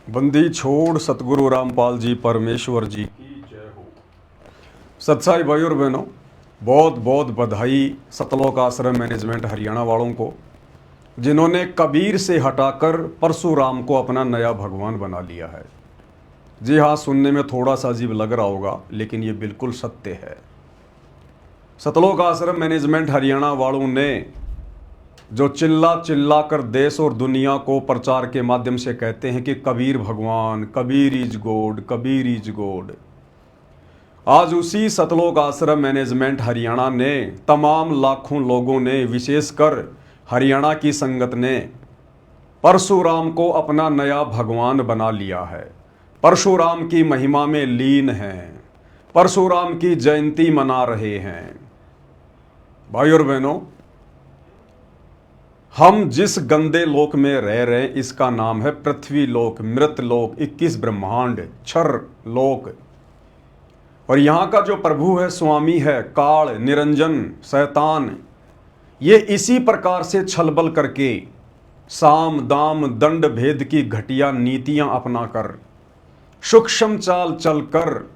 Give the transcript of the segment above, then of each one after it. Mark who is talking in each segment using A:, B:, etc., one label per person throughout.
A: बंदी छोड़ सतगुरु रामपाल जी परमेश्वर जी की जय हो। सत्साई भाई और बहनों, बहुत बहुत बधाई सतलोक आश्रम मैनेजमेंट हरियाणा वालों को, जिन्होंने कबीर से हटाकर परशुराम को अपना नया भगवान बना लिया है। जी हाँ, सुनने में थोड़ा सा अजीब लग रहा होगा, लेकिन ये बिल्कुल सत्य है। सतलोक आश्रम मैनेजमेंट हरियाणा वालों ने जो चिल्ला चिल्ला कर देश और दुनिया को प्रचार के माध्यम से कहते हैं कि कबीर भगवान, Kabir is God, Kabir is God, आज उसी सतलोक आश्रम मैनेजमेंट हरियाणा ने तमाम लाखों लोगों ने, विशेषकर हरियाणा की संगत ने परशुराम को अपना नया भगवान बना लिया है। परशुराम की महिमा में लीन हैं, परशुराम की जयंती मना रहे हैं। भाई और बहनों, हम जिस गंदे लोक में रह रहे हैं इसका नाम है पृथ्वी लोक, मृत लोक, 21 ब्रह्मांड, क्षर लोक। और यहां का जो प्रभु है, स्वामी है, काल, निरंजन, शैतान, ये इसी प्रकार से छलबल करके साम दाम दंड भेद की घटिया नीतियां अपनाकर, सूक्ष्म चाल चलकर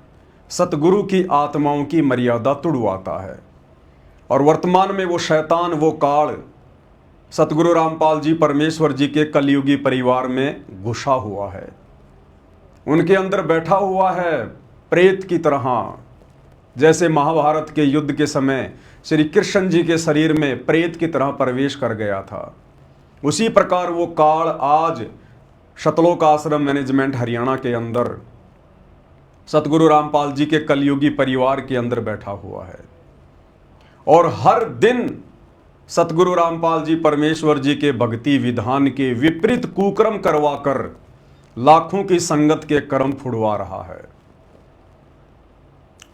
A: सतगुरु की आत्माओं की मर्यादा तुड़वाता है। और वर्तमान में वो शैतान, वो काल सतगुरु रामपाल जी परमेश्वर जी के कलयुगी परिवार में घुसा हुआ है। उनके अंदर बैठा हुआ है प्रेत की तरह। जैसे महाभारत के युद्ध के समय श्री कृष्ण जी के शरीर में प्रेत की तरह प्रवेश कर गया था, उसी प्रकार वो काल आज सतलोक आश्रम मैनेजमेंट हरियाणा के अंदर सतगुरु रामपाल जी के कलयुगी परिवार के अंदर बैठा हुआ है। और हर दिन सतगुरु रामपाल जी परमेश्वर जी के भक्ति विधान के विपरीत कुकर्म करवाकर लाखों की संगत के कर्म फुड़वा रहा है।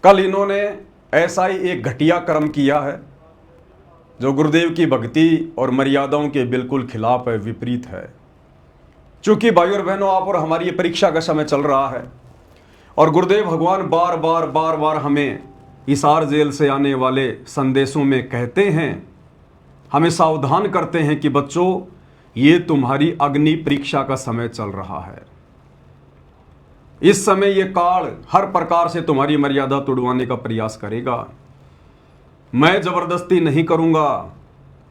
A: कल इन्होंने ऐसा ही एक घटिया कर्म किया है जो गुरुदेव की भक्ति और मर्यादाओं के बिल्कुल खिलाफ है, विपरीत है। चूंकि भाई और बहनों, आप और हमारी ये परीक्षा का समय चल रहा है और गुरुदेव भगवान बार बार हमें हिसार जेल से आने वाले संदेशों में कहते हैं, हमें सावधान करते हैं कि बच्चों, ये तुम्हारी अग्नि परीक्षा का समय चल रहा है। इस समय ये काल हर प्रकार से तुम्हारी मर्यादा तोड़वाने का प्रयास करेगा। मैं जबरदस्ती नहीं करूंगा,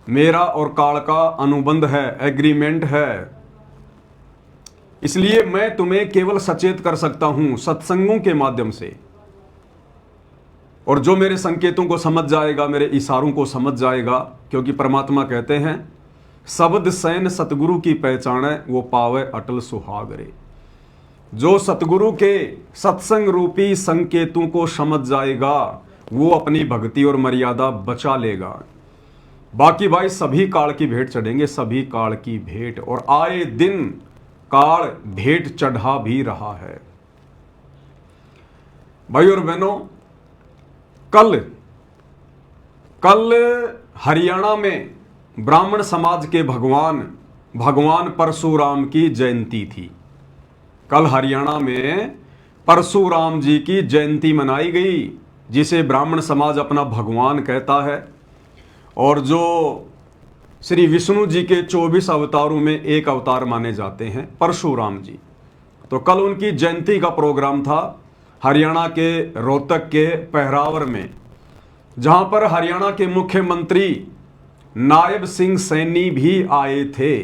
A: मेरा और काल का अनुबंध है, एग्रीमेंट है। इसलिए मैं तुम्हें केवल सचेत कर सकता हूं सत्संगों के माध्यम से। और जो मेरे संकेतों को समझ जाएगा, मेरे इशारों को समझ जाएगा, क्योंकि परमात्मा कहते हैं शब्द सैन सतगुरु की पहचान है, वो पावे अटल सुहागरे। जो सतगुरु के सत्संग रूपी संकेतों को समझ जाएगा वो अपनी भक्ति और मर्यादा बचा लेगा। बाकी भाई सभी काल की भेंट चढ़ेंगे, सभी काल की भेंट, और आए दिन काल भेंट चढ़ा भी रहा है। भाई और बहनों, कल हरियाणा में ब्राह्मण समाज के भगवान परशुराम की जयंती थी। कल हरियाणा में परशुराम जी की जयंती मनाई गई, जिसे ब्राह्मण समाज अपना भगवान कहता है और जो श्री विष्णु जी के 24 अवतारों में एक अवतार माने जाते हैं, परशुराम जी। तो कल उनकी जयंती का प्रोग्राम था हरियाणा के रोहतक के पहरावर में, जहां पर हरियाणा के मुख्यमंत्री नायब सिंह सैनी भी आए थे।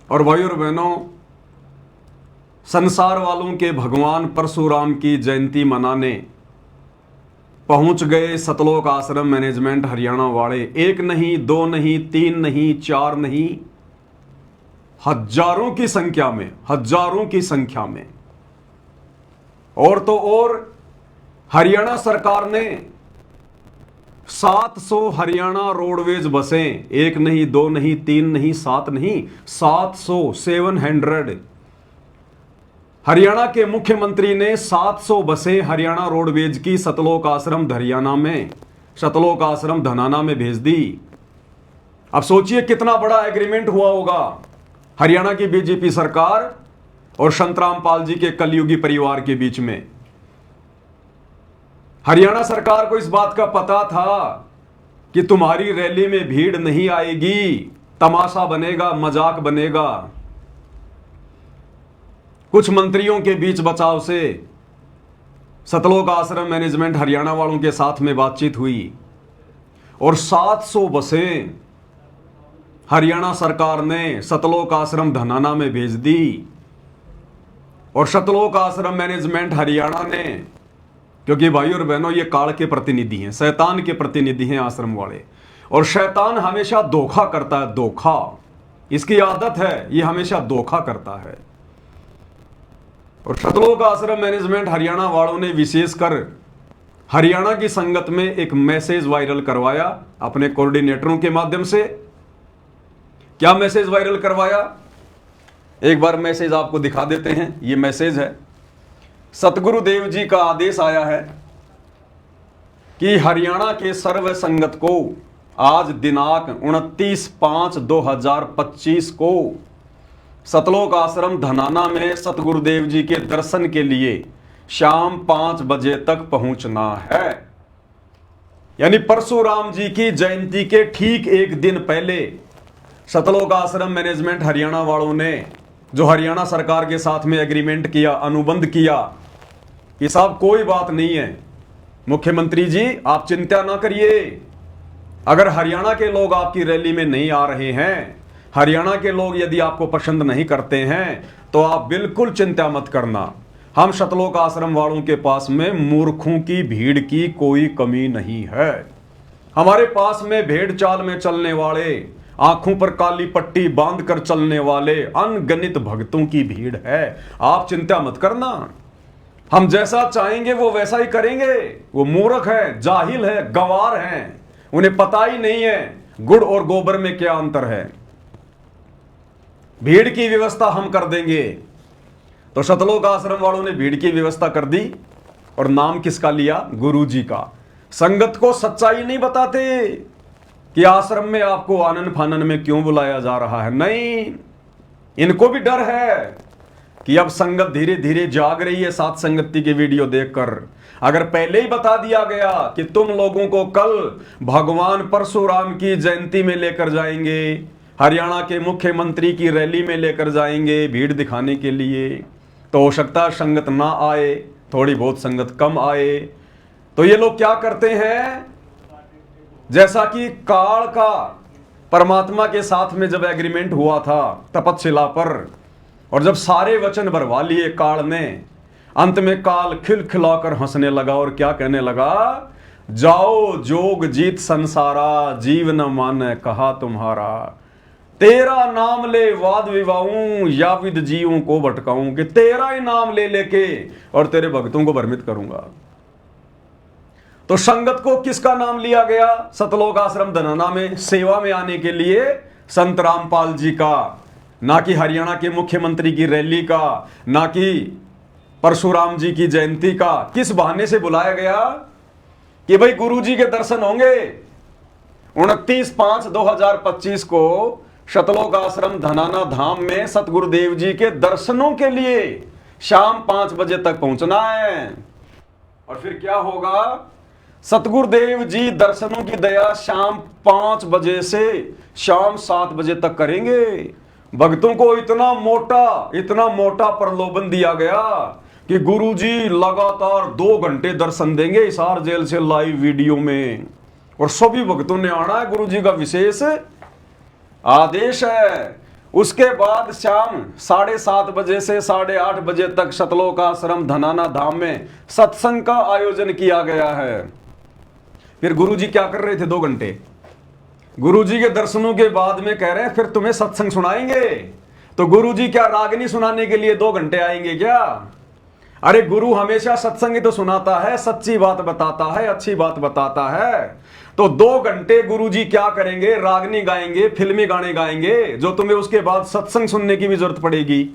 A: और भाई और बहनों, संसार वालों के भगवान परशुराम की जयंती मनाने पहुंच गए सतलोक आश्रम मैनेजमेंट हरियाणा वाले। एक नहीं, दो नहीं, तीन नहीं, चार नहीं, हजारों की संख्या में। और तो और हरियाणा सरकार ने 700 हरियाणा रोडवेज बसें, एक नहीं, दो नहीं, तीन नहीं, 7 नहीं, 700 हरियाणा के मुख्यमंत्री ने 700 बसें हरियाणा रोडवेज की सतलोक आश्रम सतलोक आश्रम धनाना में भेज दी। अब सोचिए कितना बड़ा एग्रीमेंट हुआ होगा हरियाणा की बीजेपी सरकार और संत रामपाल जी के कलयुगी परिवार के बीच में। हरियाणा सरकार को इस बात का पता था कि तुम्हारी रैली में भीड़ नहीं आएगी, तमाशा बनेगा, मजाक बनेगा। कुछ मंत्रियों के बीच बचाव से सतलोक आश्रम मैनेजमेंट हरियाणा वालों के साथ में बातचीत हुई और 700 बसें हरियाणा सरकार ने सतलोक आश्रम धनाना में भेज दी। और सतलोक आश्रम मैनेजमेंट हरियाणा ने, क्योंकि भाई और बहनों ये काल के प्रतिनिधि हैं, शैतान के प्रतिनिधि हैं आश्रम वाले, और शैतान हमेशा धोखा करता है, धोखा इसकी आदत है, ये हमेशा धोखा करता है। और सतलोक आश्रम मैनेजमेंट हरियाणा वालों ने विशेषकर हरियाणा की संगत में एक मैसेज वायरल करवाया अपने कोऑर्डिनेटरों के माध्यम से। क्या मैसेज वायरल करवाया, एक बार मैसेज आपको दिखा देते हैं। ये मैसेज है, सतगुरुदेव जी का आदेश आया है कि हरियाणा के सर्व संगत को आज दिनांक 29/5/2025 को सतलोक आश्रम धनाना में सतगुरुदेव जी के दर्शन के लिए शाम 5 बजे तक पहुंचना है। यानी परशुराम जी की जयंती के ठीक एक दिन पहले सतलोक आश्रम मैनेजमेंट हरियाणा वालों ने, जो हरियाणा सरकार के साथ में एग्रीमेंट किया, अनुबंध किया कि साहब कोई बात नहीं है, मुख्यमंत्री जी आप चिंता ना करिए, अगर हरियाणा के लोग आपकी रैली में नहीं आ रहे हैं, हरियाणा के लोग यदि आपको पसंद नहीं करते हैं, तो आप बिल्कुल चिंता मत करना, हम सतलोक आश्रम वालों के पास में मूर्खों की भीड़ की कोई कमी नहीं है। हमारे पास में भेड़ चाल में चलने वाले, आंखों पर काली पट्टी बांध कर चलने वाले अनगिनत भक्तों की भीड़ है, आप चिंता मत करना, हम जैसा चाहेंगे वो वैसा ही करेंगे। वो मूर्ख है, जाहिल है, गंवार हैं, उन्हें पता ही नहीं है गुड़ और गोबर में क्या अंतर है। भीड़ की व्यवस्था हम कर देंगे। तो सतलोक आश्रम वालों ने भीड़ की व्यवस्था कर दी और नाम किसका लिया, गुरु जी का। संगत को सच्चाई नहीं बताते कि आश्रम में आपको आनन फानन में क्यों बुलाया जा रहा है, नहीं, इनको भी डर है कि अब संगत धीरे धीरे जाग रही है साथ संगति के वीडियो देखकर। अगर पहले ही बता दिया गया कि तुम लोगों को कल भगवान परशुराम की जयंती में लेकर जाएंगे, हरियाणा के मुख्यमंत्री की रैली में लेकर जाएंगे भीड़ दिखाने के लिए, तो हो सकता है संगत ना आए, थोड़ी बहुत संगत कम आए। तो ये लोग क्या करते हैं, जैसा कि काल का परमात्मा के साथ में जब एग्रीमेंट हुआ था तपतशिला पर, और जब सारे वचन भरवा लिए काल ने, अंत में काल खिलखिलाकर हंसने लगा और क्या कहने लगा, जाओ जोग जीत संसारा, जीव न माने कहा तुम्हारा, तेरा नाम ले वाद विवाऊं या विद जीवों को भटकाऊं, कि तेरा ही नाम ले लेके और तेरे भक्तों को भ्रमित करूंगा। तो संगत को किसका नाम लिया गया, सतलोक आश्रम धनाना में सेवा में आने के लिए संत रामपाल जी का, ना कि हरियाणा के मुख्यमंत्री की रैली का, ना कि परशुराम जी की जयंती का। किस बहाने से बुलाया गया कि भाई गुरु जी के दर्शन होंगे 29/5/2025 को सतलोक आश्रम धनाना धाम में सतगुरुदेव जी के दर्शनों के लिए शाम 5 बजे तक पहुंचना है। और फिर क्या होगा, सतगुरुदेव जी दर्शनों की दया शाम 5 बजे से शाम 7 बजे तक करेंगे। भक्तों को इतना मोटा प्रलोभन दिया गया कि गुरुजी लगातार 2 घंटे दर्शन देंगे हिसार जेल से लाइव वीडियो में, और सभी भक्तों ने आना है, गुरुजी का विशेष आदेश है। उसके बाद शाम 7:30 बजे से 8:30 बजे तक सतलोक आश्रम धनाना धाम में सत्संग का आयोजन किया गया है। फिर गुरुजी क्या कर रहे थे 2 घंटे, गुरुजी के दर्शनों के बाद में कह रहे हैं फिर तुम्हें सत्संग सुनाएंगे। तो गुरुजी क्या रागनी सुनाने के लिए 2 घंटे आएंगे क्या? अरे गुरु हमेशा सत्संग ही तो सुनाता है, सच्ची बात बताता है, अच्छी बात बताता है। तो 2 घंटे गुरुजी क्या करेंगे, रागनी गाएंगे, फिल्मी गाने गाएंगे, जो तुम्हें उसके बाद सत्संग सुनने की भी जरूरत पड़ेगी।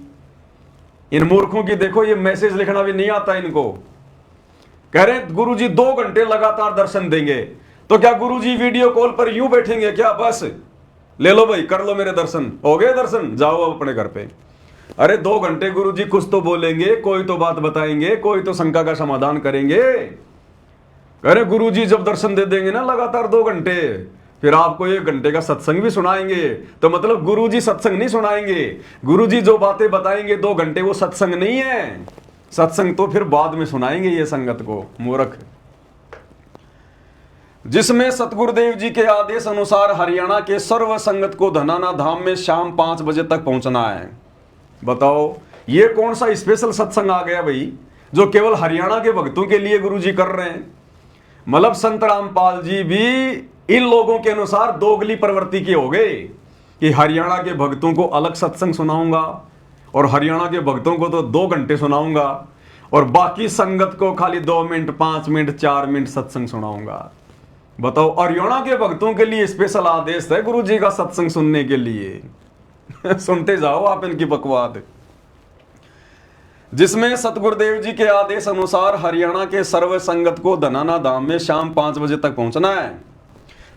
A: इन मूर्खों की देखो, ये मैसेज लिखना भी नहीं आता इनको। कह रहे गुरुजी 2 घंटे लगातार दर्शन देंगे। तो क्या गुरुजी वीडियो कॉल पर यूं बैठेंगे क्या, बस ले लो भाई कर लो मेरे दर्शन, हो गए दर्शन, जाओ अब अपने घर पे? अरे 2 घंटे गुरुजी कुछ तो बोलेंगे, कोई तो बात बताएंगे, कोई तो शंका का समाधान करेंगे। अरे गुरुजी जब दर्शन दे देंगे ना लगातार 2 घंटे, फिर आपको 1 घंटे का सत्संग भी सुनाएंगे, तो मतलब गुरुजी सत्संग नहीं सुनाएंगे। गुरुजी जो बातें बताएंगे 2 घंटे, वो सत्संग नहीं है। सत्संग तो फिर बाद में सुनाएंगे ये संगत को, मूर्ख। जिसमें सतगुरुदेव जी के आदेश अनुसार हरियाणा के सर्व संगत को धनाना धाम में शाम 5 बजे तक पहुंचना है। बताओ ये कौन सा स्पेशल सत्संग आ गया भाई, जो केवल हरियाणा के भक्तों के लिए गुरुजी कर रहे हैं। मतलब संत रामपाल जी भी इन लोगों के अनुसार दोगली प्रवृत्ति के हो गए कि हरियाणा के भक्तों को अलग सत्संग सुनाऊंगा और हरियाणा के भक्तों को तो 2 घंटे सुनाऊंगा और बाकी संगत को खाली 2 मिनट, 5 मिनट, 4 मिनट सत्संग सुनाऊंगा। बताओ हरियाणा के भक्तों के लिए स्पेशल आदेश है गुरुजी का सत्संग सुनने के लिए। सुनते जाओ आप इनकी बकवाद। जिसमें सतगुरुदेव जी के आदेश अनुसार हरियाणा के सर्व संगत को धनाना धाम में शाम 5 बजे तक पहुंचना है।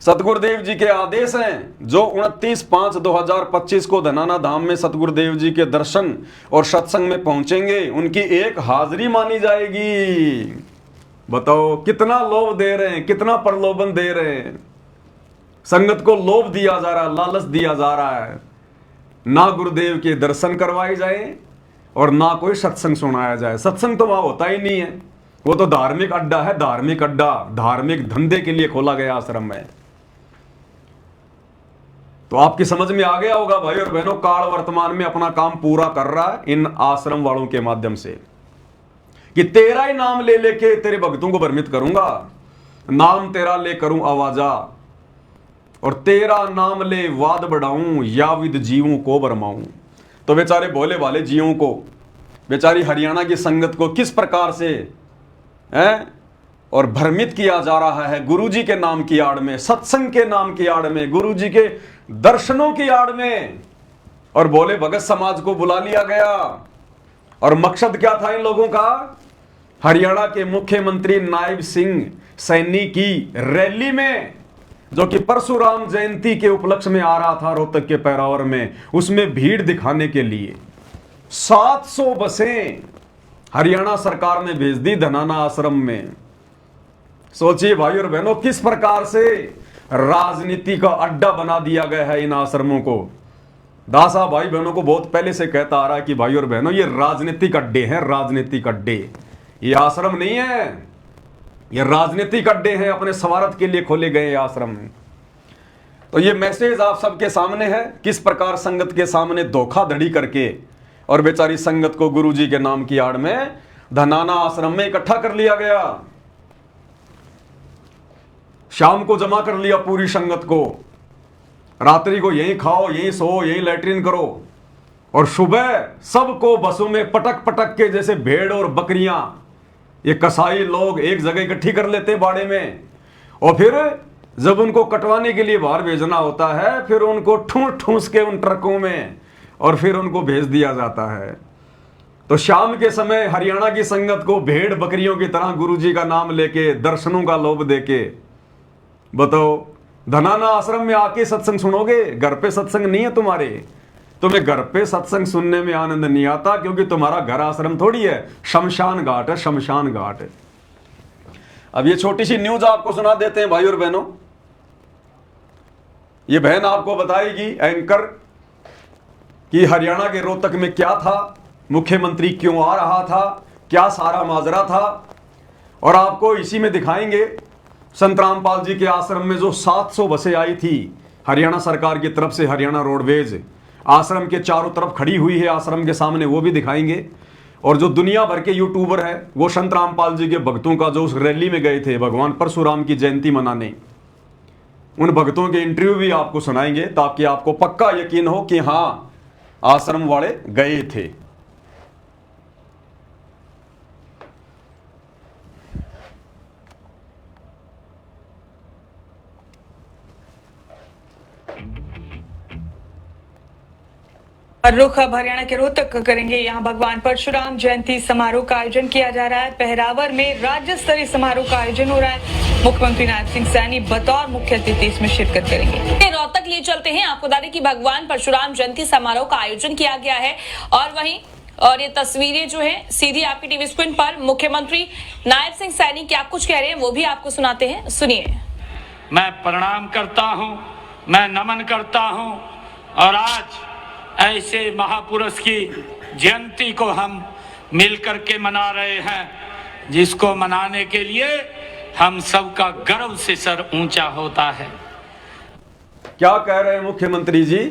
A: सतगुरुदेव जी के आदेश हैं जो 29/5/2025 को धनाना धाम में सतगुरुदेव जी के दर्शन और सत्संग में पहुंचेंगे, उनकी एक हाजिरी मानी जाएगी। बताओ कितना लोभ दे रहे हैं, कितना प्रलोभन दे रहे हैं। संगत को लोभ दिया जा रहा है, लालच दिया जा रहा है। ना गुरुदेव के दर्शन करवाए जाए और ना कोई सत्संग सुनाया जाए। सत्संग तो वहां होता ही नहीं है, वो तो धार्मिक अड्डा है, धार्मिक अड्डा, धार्मिक धंधे के लिए खोला गया आश्रम में। तो आपकी समझ में आ गया होगा भाई और बहनों, काल वर्तमान में अपना काम पूरा कर रहा है इन आश्रम वालों के माध्यम से कि तेरा ही नाम ले लेके तेरे भक्तों को भ्रमित करूंगा, नाम तेरा ले करूं आवाजा और तेरा नाम ले वाद बढ़ाऊं या विद जीवों को भरमाऊं। तो बेचारे भोले भाले जीवों को, बेचारी हरियाणा की संगत को किस प्रकार से और भ्रमित किया जा रहा है गुरुजी के नाम की आड़ में, सत्संग के नाम की आड़ में, गुरुजी के दर्शनों की आड़ में। और भोले भगत समाज को बुला लिया गया और मकसद क्या था इन लोगों का? हरियाणा के मुख्यमंत्री नायब सिंह सैनी की रैली में, जो कि परशुराम जयंती के उपलक्ष्य में आ रहा था रोहतक के पैरावर में, उसमें भीड़ दिखाने के लिए 700 बसें हरियाणा सरकार ने भेज दी धनाना आश्रम में। सोचिए भाई और बहनों किस प्रकार से राजनीति का अड्डा बना दिया गया है इन आश्रमों को। दासा भाई बहनों को बहुत पहले से कहता आ रहा है कि भाई और बहनों ये राजनीतिक अड्डे हैं, राजनीतिक अड्डे, ये आश्रम नहीं है, ये राजनीतिक अड्डे हैं, अपने स्वार्थ के लिए खोले गए आश्रम। तो ये मैसेज आप सबके सामने है, किस प्रकार संगत के सामने धोखाधड़ी करके और बेचारी संगत को गुरुजी के नाम की आड़ में धनाना आश्रम में इकट्ठा कर लिया गया। शाम को जमा कर लिया पूरी संगत को, रात्रि को यहीं खाओ, यहीं सो, यहीं लैट्रिन करो और सुबह सबको बसों में पटक पटक के जैसे भेड़ और बकरियां ये कसाई लोग एक जगह इकट्ठी कर लेते बाड़े में, और फिर जब उनको कटवाने के लिए बाहर भेजना होता है फिर उनको ठूस ठूस के उन ट्रकों में और फिर उनको भेज दिया जाता है। तो शाम के समय हरियाणा की संगत को भेड़ बकरियों की तरह गुरुजी का नाम लेके दर्शनों का लोभ देके, बताओ धनाना आश्रम में आके सत्संग सुनोगे? घर पे सत्संग नहीं है तुम्हारे, तुम्हें घर पे सत्संग सुनने में आनंद नहीं आता क्योंकि तुम्हारा घर आश्रम थोड़ी है, शमशान घाट है, शमशान घाट। अब ये छोटी सी न्यूज आपको सुना देते हैं भाई और बहनों। ये बहन आपको बताएगी एंकर कि हरियाणा के रोहतक में क्या था, मुख्यमंत्री क्यों आ रहा था, क्या सारा माजरा था, और आपको इसी में दिखाएंगे संत रामपाल जी के आश्रम में जो 700 बसें आई थी हरियाणा सरकार की तरफ से, हरियाणा रोडवेज आश्रम के चारों तरफ खड़ी हुई है आश्रम के सामने, वो भी दिखाएंगे। और जो दुनिया भर के यूट्यूबर है वो संत रामपाल जी के भक्तों का जो उस रैली में गए थे भगवान परशुराम की जयंती मनाने, उन भक्तों के इंटरव्यू भी आपको सुनाएंगे ताकि आपको पक्का यकीन हो कि हाँ आश्रम वाले गए थे।
B: रुख अब हरियाणा के रोहतक करेंगे। यहाँ भगवान परशुराम जयंती समारोह का आयोजन किया जा रहा है। पहरावर में राज्य स्तरीय समारोह का आयोजन हो रहा है। मुख्यमंत्री नायब सिंह सैनी बतौर मुख्य अतिथि इसमें शिरकत करेंगे।
C: रोहतक लिए चलते हैं, आपको बता दें कि भगवान परशुराम जयंती समारोह का आयोजन किया गया है और वहीं और ये तस्वीरें जो है सीधी आपकी टीवी स्क्रीन पर मुख्यमंत्री नायब सिंह सैनी क्या कुछ कह रहे हैं वो भी आपको सुनाते हैं, सुनिए।
D: मैं प्रणाम करता हूं, मैं नमन करता हूं। और आज ऐसे महापुरुष की जयंती को हम मिलकर के मना रहे हैं, जिसको मनाने के लिए हम सबका गर्व से सर ऊंचा होता है।
A: क्या कह रहे हैं मुख्यमंत्री जी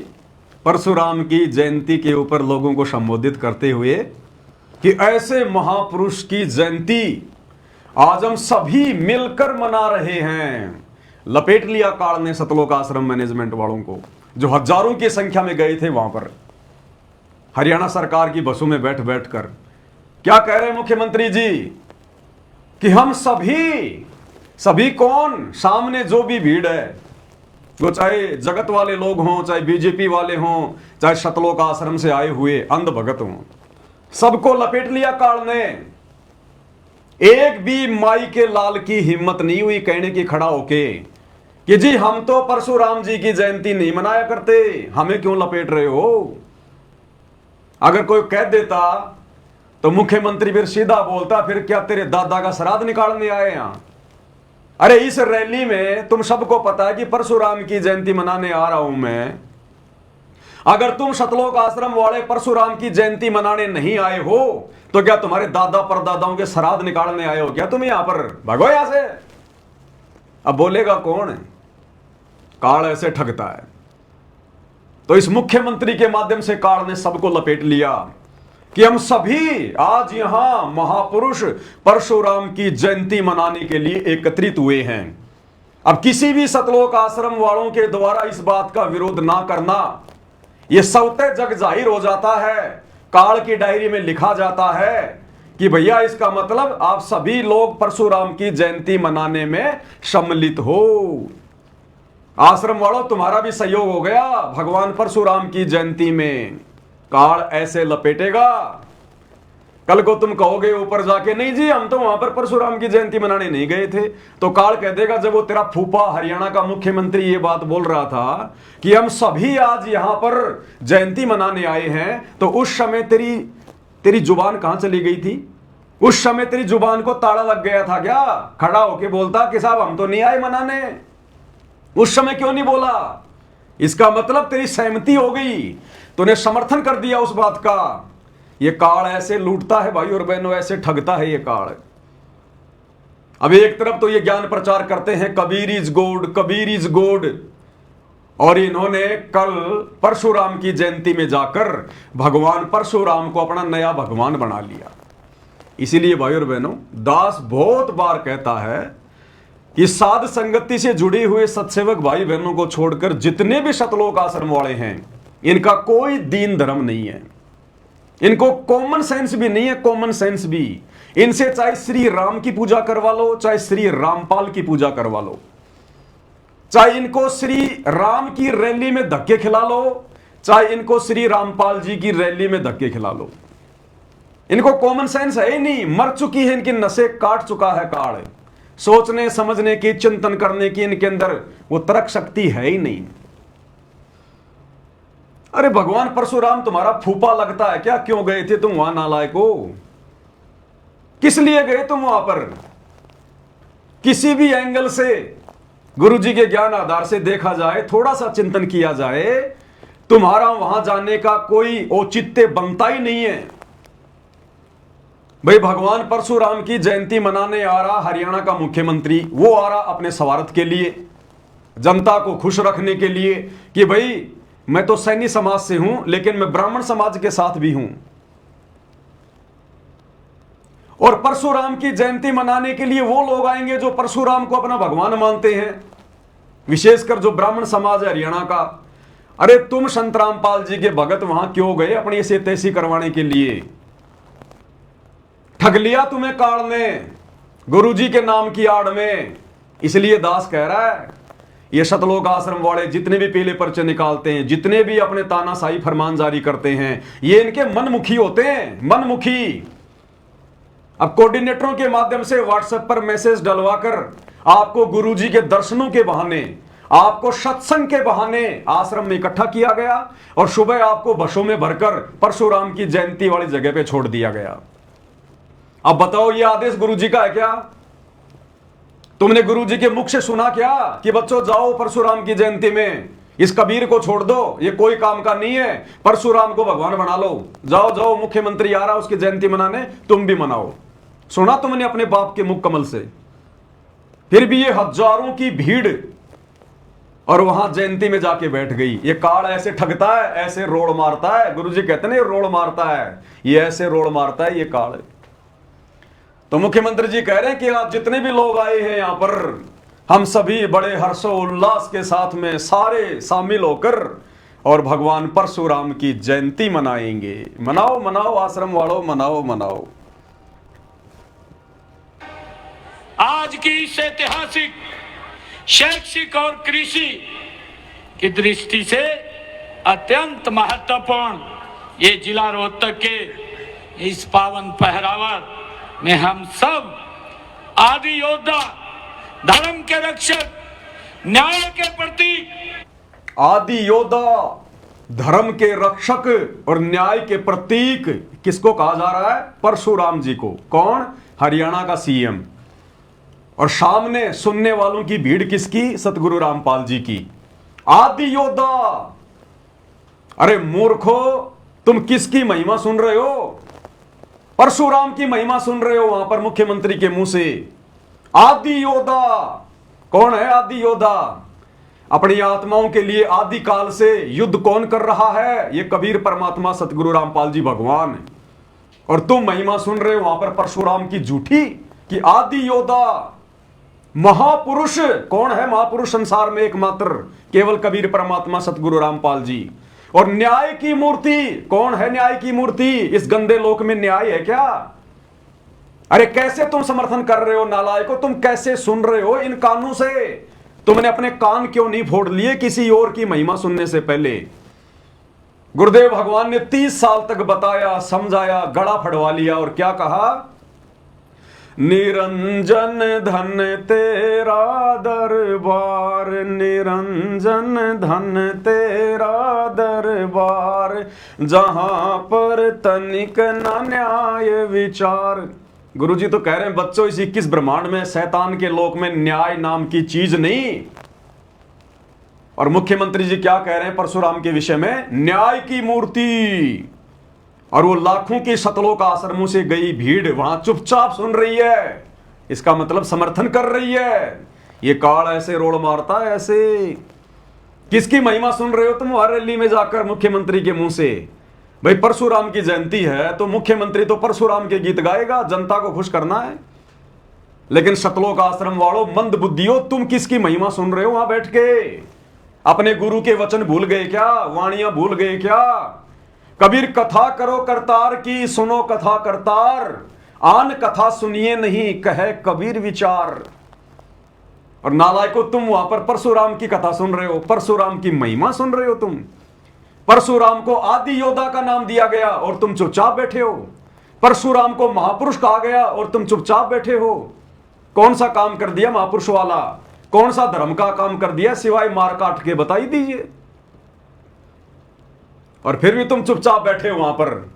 A: परशुराम की जयंती के ऊपर लोगों को संबोधित करते हुए कि ऐसे महापुरुष की जयंती आज हम सभी मिलकर मना रहे हैं। लपेट लिया काल ने सतलोक आश्रम मैनेजमेंट वालों को, जो हजारों की संख्या में गए थे वहां पर हरियाणा सरकार की बसों में बैठ बैठ कर। क्या कह रहे हैं मुख्यमंत्री जी कि हम सभी कौन, सामने जो भी भीड़ है, वो चाहे जगत वाले लोग हों, चाहे बीजेपी वाले हों, चाहे सतलोक आश्रम से आए हुए अंध भगत हों, सबको लपेट लिया काल ने। एक भी माई के लाल की हिम्मत नहीं हुई कहने की खड़ा होके कि जी हम तो परशुराम जी की जयंती नहीं मनाया करते, हमें क्यों लपेट रहे हो। अगर कोई कह देता तो मुख्यमंत्री फिर सीधा बोलता, फिर क्या तेरे दादा का श्राद्ध निकालने आए यहां। अरे इस रैली में तुम सबको पता है कि परशुराम की जयंती मनाने आ रहा हूं मैं। अगर तुम सतलोक आश्रम वाले परशुराम की जयंती मनाने नहीं आए हो तो क्या तुम्हारे दादा परदादाओं के श्राद्ध निकालने आए हो क्या तुम यहां पर? भागो यहां से। अब बोलेगा कौन है? काल ऐसे ठगता है। तो इस मुख्यमंत्री के माध्यम से काल ने सबको लपेट लिया कि हम सभी आज यहां महापुरुष परशुराम की जयंती मनाने के लिए एकत्रित हुए हैं। अब किसी भी सतलोक आश्रम वालों के द्वारा इस बात का विरोध ना करना, यह स्वतः जग जाहिर हो जाता है, काल की डायरी में लिखा जाता है कि भैया इसका मतलब आप सभी लोग परशुराम की जयंती मनाने में सम्मिलित हो। आश्रम वालों तुम्हारा भी सहयोग हो गया भगवान परशुराम की जयंती में। काल ऐसे लपेटेगा, कल को तुम कहोगे ऊपर जाके नहीं जी हम तो वहां पर परशुराम की जयंती मनाने नहीं गए थे, तो काल कह देगा जब वो तेरा फूफा हरियाणा का मुख्यमंत्री ये बात बोल रहा था कि हम सभी आज यहां पर जयंती मनाने आए हैं, तो उस समय तेरी जुबान कहां चली गई थी? उस समय तेरी जुबान को ताला लग गया था क्या? खड़ा होके बोलता कि साहब हम तो नहीं आए मनाने। उस समय क्यों नहीं बोला? इसका मतलब तेरी सहमति हो गई, तूने समर्थन कर दिया उस बात का। ये काल ऐसे लूटता है भाई और बहनों, ऐसे ठगता है ये काल। अब एक तरफ तो ये ज्ञान प्रचार करते हैं Kabir is God, Kabir is God, और इन्होंने कल परशुराम की जयंती में जाकर भगवान परशुराम को अपना नया भगवान बना लिया। इसीलिए भाई और बहनों, दास बहुत बार कहता है कि साध संगति से जुड़े हुए सत्सेवक भाई बहनों को छोड़कर जितने भी सतलोक आश्रम वाले हैं, इनका कोई दीन धर्म नहीं है, इनको कॉमन सेंस भी नहीं है। कॉमन सेंस भी इनसे चाहे श्री राम की पूजा करवा लो, चाहे श्री रामपाल की पूजा करवा लो, चाहे इनको श्री राम की रैली में धक्के खिला लो, चाहे इनको श्री रामपाल जी की रैली में धक्के खिला लो, इनको कॉमन सेंस है ही नहीं। मर चुकी है इनकी नसें, काट चुका है काल। सोचने समझने की, चिंतन करने की इनके अंदर वो तर्क शक्ति है ही नहीं। अरे भगवान परशुराम तुम्हारा फूफा लगता है क्या? क्यों गए थे तुम वहां नालायको? किस लिए गए तुम वहां पर? किसी भी एंगल से गुरुजी के ज्ञान आधार से देखा जाए, थोड़ा सा चिंतन किया जाए, तुम्हारा वहां जाने का कोई औचित्य बनता ही नहीं है। भाई भगवान परशुराम की जयंती मनाने आ रहा हरियाणा का मुख्यमंत्री, वो आ रहा अपने स्वार्थ के लिए, जनता को खुश रखने के लिए कि भाई मैं तो सैनी समाज से हूं लेकिन मैं ब्राह्मण समाज के साथ भी हूं। और परशुराम की जयंती मनाने के लिए वो लोग आएंगे जो परशुराम को अपना भगवान मानते हैं, विशेषकर जो ब्राह्मण समाज है हरियाणा का। अरे तुम संत रामपाल जी के भगत वहां क्यों गए अपनी ऐसी तैसी करवाने के लिए? ठग लिया तुम्हें काल ने गुरुजी के नाम की आड़ में। इसलिए दास कह रहा है ये सतलोक आश्रम वाले जितने भी पीले पर्चे निकालते हैं, जितने भी अपने तानाशाही फरमान जारी करते हैं, ये इनके मनमुखी होते हैं, मनमुखी। अब कोऑर्डिनेटरों के माध्यम से व्हाट्सएप पर मैसेज डलवाकर आपको गुरुजी के दर्शनों के बहाने, आपको सत्संग के बहाने आश्रम में इकट्ठा किया गया और सुबह आपको बसों में भरकर परशुराम की जयंती वाली जगह पे छोड़ दिया गया। अब बताओ ये आदेश गुरुजी का है क्या? तुमने गुरुजी के मुख से सुना क्या कि बच्चों जाओ परशुराम की जयंती में इस कबीर को छोड़ दो, ये कोई काम का नहीं है, परशुराम को भगवान बना लो, जाओ जाओ मुख्यमंत्री आ रहा उसकी जयंती मनाने, तुम भी मनाओ। सुना तुमने अपने बाप के मुख कमल से? फिर भी ये हजारों की भीड़ और वहां जयंती में जाके बैठ गई। ये काल ऐसे ठगता है, ऐसे रोड़ मारता है। गुरुजी कहते हैं ये रोड़ मारता है, ये ऐसे रोड़ मारता है ये काल। तो मुख्यमंत्री जी कह रहे हैं कि आप जितने भी लोग आए हैं यहां पर, हम सभी बड़े हर्षोल्लास के साथ में सारे शामिल होकर और भगवान परशुराम की जयंती मनाएंगे। मनाओ मनाओ आश्रम वालों, मनाओ मनाओ।
D: आज की इस ऐतिहासिक शैक्षिक और कृषि की दृष्टि से अत्यंत महत्वपूर्ण ये जिला रोहतक के इस पावन पहरावर में हम सब आदि योद्धा, धर्म के रक्षक, न्याय के प्रतीक,
A: आदि योद्धा, धर्म के रक्षक और न्याय के प्रतीक किसको कहा जा रहा है? परशुराम जी को। कौन? हरियाणा का सीएम। और सामने सुनने वालों की भीड़ किसकी? सतगुरु रामपाल जी की। आदि योद्धा। अरे मूर्खो, तुम किसकी महिमा सुन रहे हो? परशुराम की महिमा सुन रहे हो वहां पर मुख्यमंत्री के मुंह से। आदि योद्धा कौन है? आदि योद्धा अपनी आत्माओं के लिए आदि काल से युद्ध कौन कर रहा है? ये कबीर परमात्मा सतगुरु रामपाल जी भगवान। और तुम महिमा सुन रहे हो वहां पर परशुराम की झूठी कि आदि योद्धा महापुरुष। कौन है महापुरुष संसार में? एकमात्र केवल कबीर परमात्मा सतगुरु रामपाल जी। और न्याय की मूर्ति। कौन है न्याय की मूर्ति? इस गंदे लोक में न्याय है क्या? अरे कैसे तुम समर्थन कर रहे हो नालायकों? तुम कैसे सुन रहे हो इन कानों से? तुमने अपने कान क्यों नहीं फोड़ लिए किसी और की महिमा सुनने से पहले? गुरुदेव भगवान ने 30 साल तक बताया, समझाया, गड़ा फड़वा लिया और क्या कहा? निरंजन धन तेरा दरबार, निरंजन धन तेरा दरबार, जहां पर तनिक न न्याय विचार। गुरुजी तो कह रहे हैं बच्चों इस 21 ब्रह्मांड में शैतान के लोक में न्याय नाम की चीज नहीं। और मुख्यमंत्री जी क्या कह रहे हैं परशुराम के विषय में? न्याय की मूर्ति। और वो लाखों की सतलोक आश्रमों से गई भीड़ वहां चुपचाप सुन रही है। इसका मतलब समर्थन कर रही है। ये काल ऐसे रोड मारता है ऐसे। किसकी महिमा सुन रहे हो तुम हर रैली में जाकर मुख्यमंत्री के मुंह से? भाई परशुराम की जयंती है तो मुख्यमंत्री तो परशुराम के गीत गाएगा, जनता को खुश करना है। लेकिन सतलोक आश्रम वालों, मंद बुद्धियों, तुम किसकी महिमा सुन रहे हो वहां बैठ के? अपने गुरु के वचन भूल गए क्या? वाणियां भूल गए क्या? कबीर कथा करो करतार की, सुनो कथा करतार, आन कथा सुनिए नहीं कहे कबीर विचार। और नालायकों, तुम वहां पर परशुराम की कथा सुन रहे हो, परशुराम की महिमा सुन रहे हो तुम। परशुराम को आदि योद्धा का नाम दिया गया और तुम चुपचाप बैठे हो। परशुराम को महापुरुष कहा गया और तुम चुपचाप बैठे हो। कौन सा काम कर दिया महापुरुष वाला? कौन सा धर्म का काम कर दिया सिवाय मार काट के? बताई दीजिए। और फिर भी तुम चुपचाप बैठे हो वहां पर।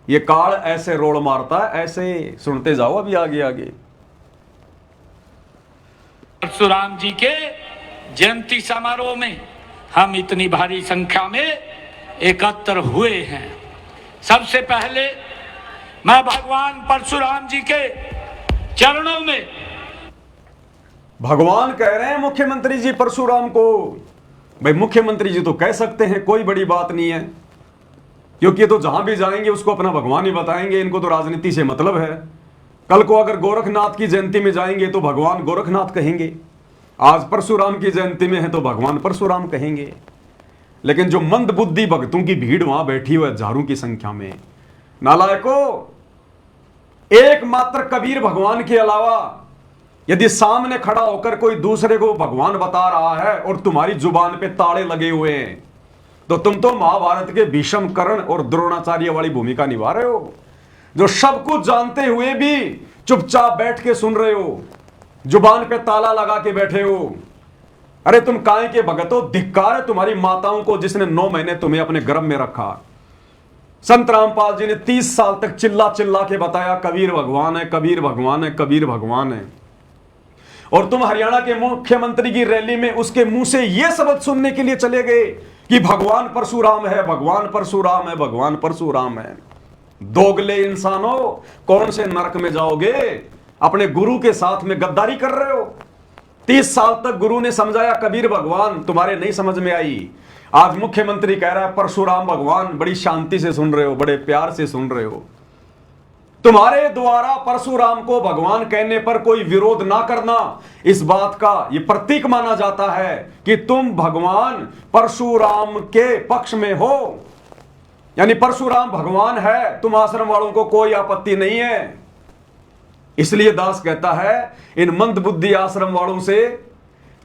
A: ये काल ऐसे रोड़ मारता है ऐसे। सुनते जाओ अभी आगे आगे।
D: परशुराम जी के जयंती समारोह में हम इतनी भारी संख्या में एकत्र हुए हैं। सबसे पहले मैं भगवान परशुराम जी के चरणों में,
A: भगवान कह रहे हैं मुख्यमंत्री जी परशुराम को। भाई मुख्यमंत्री जी तो कह सकते हैं, कोई बड़ी बात नहीं है, क्योंकि ये तो जहां भी जाएंगे उसको अपना भगवान ही बताएंगे। इनको तो राजनीति से मतलब है। कल को अगर गोरखनाथ की जयंती में जाएंगे तो भगवान गोरखनाथ कहेंगे। आज परशुराम की जयंती में है तो भगवान परशुराम कहेंगे। लेकिन जो मंद बुद्धि भक्तों की भीड़ वहां बैठी हुई है हजारों की संख्या में, नालायकों, एकमात्र कबीर भगवान के अलावा यदि सामने खड़ा होकर कोई दूसरे को भगवान बता रहा है और तुम्हारी जुबान पे ताले लगे हुए हैं, तो तुम तो महाभारत के भीष्म, कर्ण और द्रोणाचार्य वाली भूमिका निभा रहे हो, जो सब कुछ जानते हुए भी चुपचाप बैठ के सुन रहे हो, जुबान पे ताला लगा के बैठे हो। अरे तुम काय के भगत हो? धिक्कार है तुम्हारी माताओं को जिसने 9 महीने तुम्हें अपने गर्भ में रखा। संत रामपाल जी ने 30 साल तक चिल्ला चिल्ला के बताया कबीर भगवान है, कबीर भगवान है, कबीर भगवान है। और तुम हरियाणा के मुख्यमंत्री की रैली में उसके मुंह से यह शब्द सुनने के लिए चले गए कि भगवान परशुराम है, भगवान परशुराम है, भगवान परशुराम है। दोगले इंसानों, कौन से नरक में जाओगे? अपने गुरु के साथ में गद्दारी कर रहे हो। 30 साल तक गुरु ने समझाया कबीर भगवान, तुम्हारे नहीं समझ में आई। आज मुख्यमंत्री कह रहा है परशुराम भगवान, बड़ी शांति से सुन रहे हो, बड़े प्यार से सुन रहे हो। तुम्हारे द्वारा परशुराम को भगवान कहने पर कोई विरोध ना करना, इस बात का यह प्रतीक माना जाता है कि तुम भगवान परशुराम के पक्ष में हो। यानी परशुराम भगवान है, तुम आश्रम वालों को कोई आपत्ति नहीं है। इसलिए दास कहता है इन मंदबुद्धि आश्रम वालों से